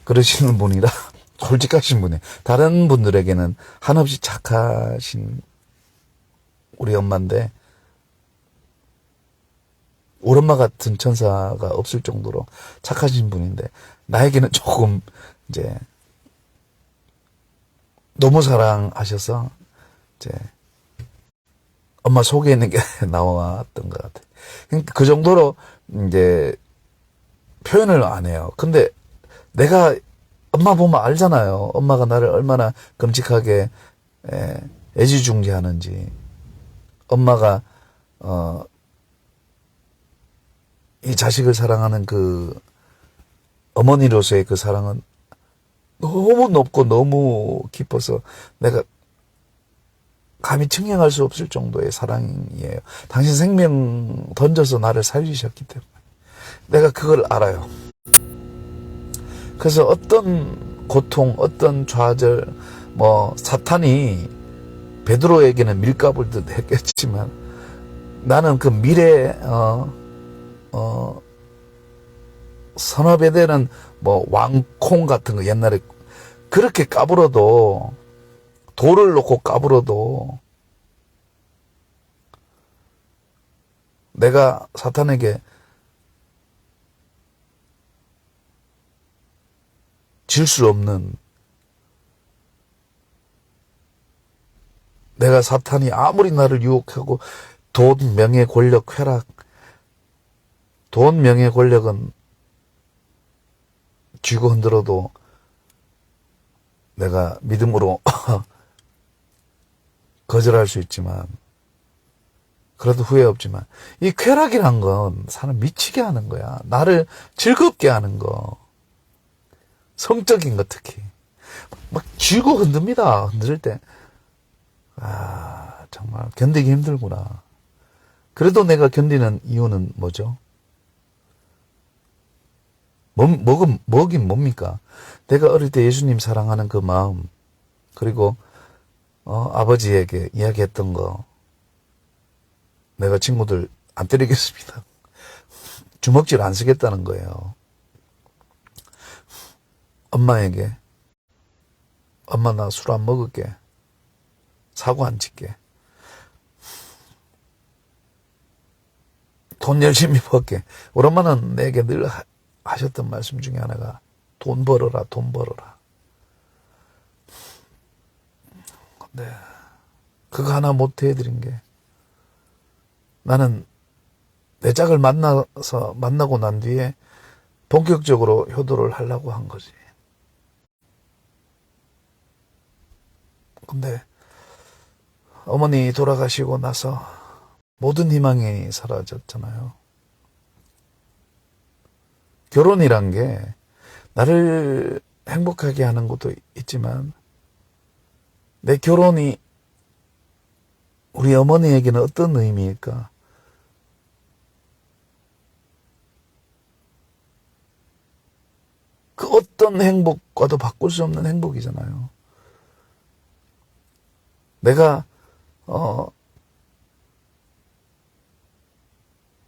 그러시는 분이라 솔직하신 분이에요. 다른 분들에게는 한없이 착하신 우리 엄마인데 우리 엄마 같은 천사가 없을 정도로 착하신 분인데 나에게는 조금 이제 너무 사랑하셔서 이제 엄마 속에 있는 게 나왔던 것 같아요. 그러니까 그 정도로 이제 표현을 안 해요. 근데 내가 엄마 보면 알잖아요. 엄마가 나를 얼마나 끔찍하게 애지중지하는지. 엄마가 이 자식을 사랑하는 그 어머니로서의 그 사랑은 너무 높고 너무 깊어서 내가 감히 측량할 수 없을 정도의 사랑이에요. 당신 생명 던져서 나를 살리셨기 때문에 내가 그걸 알아요. 그래서 어떤 고통, 어떤 좌절, 사탄이 베드로에게는 밀가부를 듯 했겠지만 나는 그 미래 선어배대는 왕콩 같은 거 옛날에 그렇게 까불어도 돌을 놓고 까불어도 내가 사탄에게 질 수 없는 내가 사탄이 아무리 나를 유혹하고 돈, 명예, 권력, 쾌락 돈, 명예, 권력은 쥐고 흔들어도 내가 믿음으로 거절할 수 있지만 그래도 후회 없지만 이 쾌락이란 건 사람 미치게 하는 거야. 나를 즐겁게 하는 거. 성적인 거 특히. 막 쥐고 흔듭니다. 흔들 때. 정말 견디기 힘들구나. 그래도 내가 견디는 이유는 뭐죠? 뭐긴 뭡니까? 내가 어릴 때 예수님 사랑하는 그 마음, 그리고 아버지에게 이야기했던 거, 내가 친구들 안 때리겠습니다. 주먹질 안 쓰겠다는 거예요. 엄마에게, 엄마 나 술 안 먹을게. 사고 안 칠게. 돈 열심히 벌게. 우리 엄마는 내게 늘 하셨던 말씀 중에 하나가 돈 벌어라, 돈 벌어라. 근데 그거 하나 못 해드린 게, 나는 내 짝을 만나고 난 뒤에 본격적으로 효도를 하려고 한 거지. 근데 어머니 돌아가시고 나서 모든 희망이 사라졌잖아요. 결혼이란 게 나를 행복하게 하는 것도 있지만, 내 결혼이 우리 어머니에게는 어떤 의미일까? 그 어떤 행복과도 바꿀 수 없는 행복이잖아요. 내가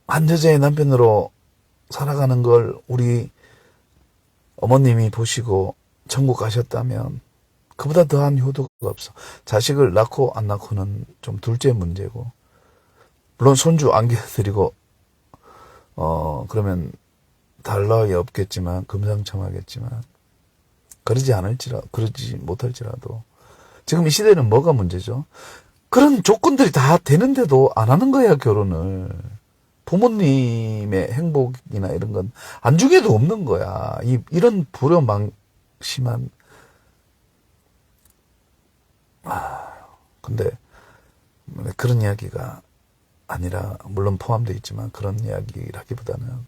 한 여자의 남편으로 살아가는 걸 우리 어머님이 보시고 천국 가셨다면 그보다 더한 효도가 없어. 자식을 낳고 안 낳고는 좀 둘째 문제고, 물론 손주 안겨드리고 그러면 달 나위 없겠지만 금상첨화겠지만, 그러지 못할지라도 지금 이 시대는 뭐가 문제죠? 그런 조건들이 다 되는데도 안 하는 거야, 결혼을. 부모님의 행복이나 이런 건 안중에도 없는 거야. 이런 불효망심한. 근데 그런 이야기가 아니라, 물론 포함되어 있지만 그런 이야기라기보다는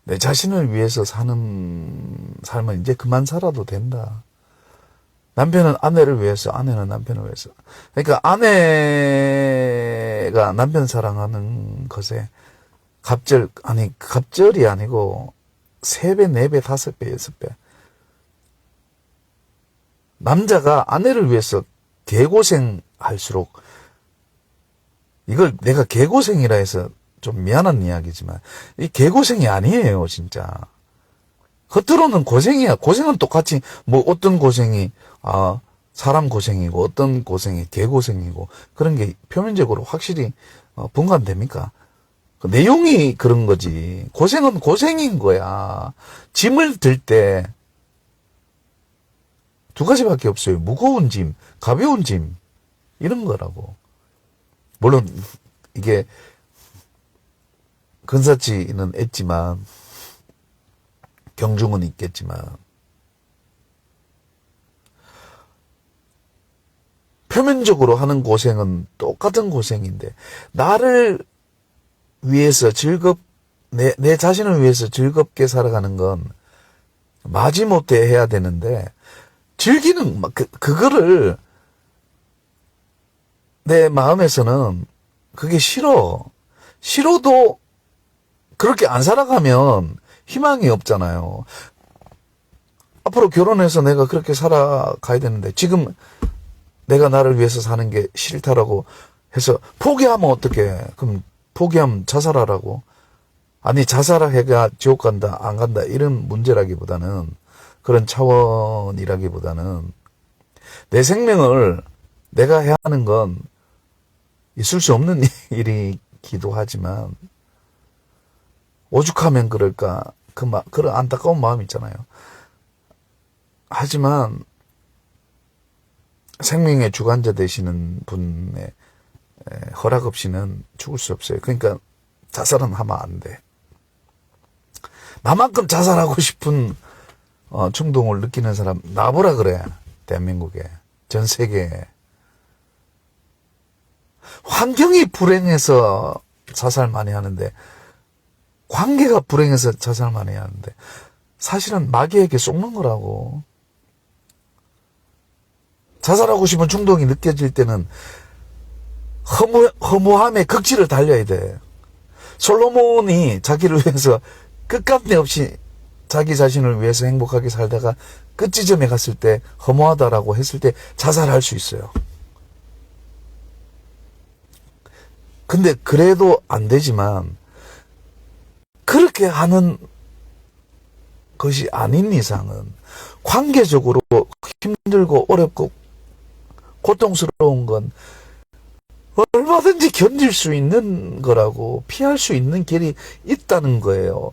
내 자신을 위해서 사는 삶은 이제 그만 살아도 된다. 남편은 아내를 위해서, 아내는 남편을 위해서. 그러니까 아내가 남편 사랑하는 것에 갑절이 아니고 3배, 4배, 5배, 6배. 남자가 아내를 위해서 개고생할수록, 이걸 내가 개고생이라 해서 좀 미안한 이야기지만, 이 개고생이 아니에요, 진짜. 겉으로는 고생이야. 고생은 똑같이, 어떤 고생이, 사람 고생이고, 어떤 고생이 개고생이고, 그런 게 표면적으로 확실히, 분간됩니까? 그 내용이 그런 거지. 고생은 고생인 거야. 짐을 들 때, 2가지밖에 없어요. 무거운 짐, 가벼운 짐. 이런 거라고. 물론, 이게, 근사치는 있지만, 경중은 있겠지만, 표면적으로 하는 고생은 똑같은 고생인데, 나를 위해서 내 자신을 위해서 즐겁게 살아가는 건 마지못해 해야 되는데, 즐기는, 그거를 내 마음에서는 그게 싫어도 그렇게 안 살아가면 희망이 없잖아요. 앞으로 결혼해서 내가 그렇게 살아가야 되는데, 지금 내가 나를 위해서 사는 게 싫다라고 해서 포기하면 어떡해? 그럼 포기하면 자살하라고? 아니, 자살해가 지옥 간다, 안 간다, 이런 문제라기보다는, 그런 차원이라기보다는, 내 생명을 내가 해야 하는 건 있을 수 없는 일이기도 하지만, 오죽하면 그럴까, 그런 안타까운 마음이 있잖아요. 하지만 생명의 주관자 되시는 분의 허락 없이는 죽을 수 없어요. 그러니까 자살은 하면 안 돼. 나만큼 자살하고 싶은 충동을 느끼는 사람 나보라 그래. 대한민국에, 전 세계에. 환경이 불행해서 자살 많이 하는데, 관계가 불행해서 자살 많이 하는데, 사실은 마귀에게 속는 거라고. 자살하고 싶은 충동이 느껴질 때는 허무함의 극치를 달려야 돼. 솔로몬이 자기를 위해서 끝값내 없이 자기 자신을 위해서 행복하게 살다가 끝지점에 갔을 때 허무하다라고 했을 때 자살할 수 있어요. 근데 그래도 안 되지만 그렇게 하는 것이 아닌 이상은 관계적으로 힘들고 어렵고 고통스러운 건 얼마든지 견딜 수 있는 거라고, 피할 수 있는 길이 있다는 거예요.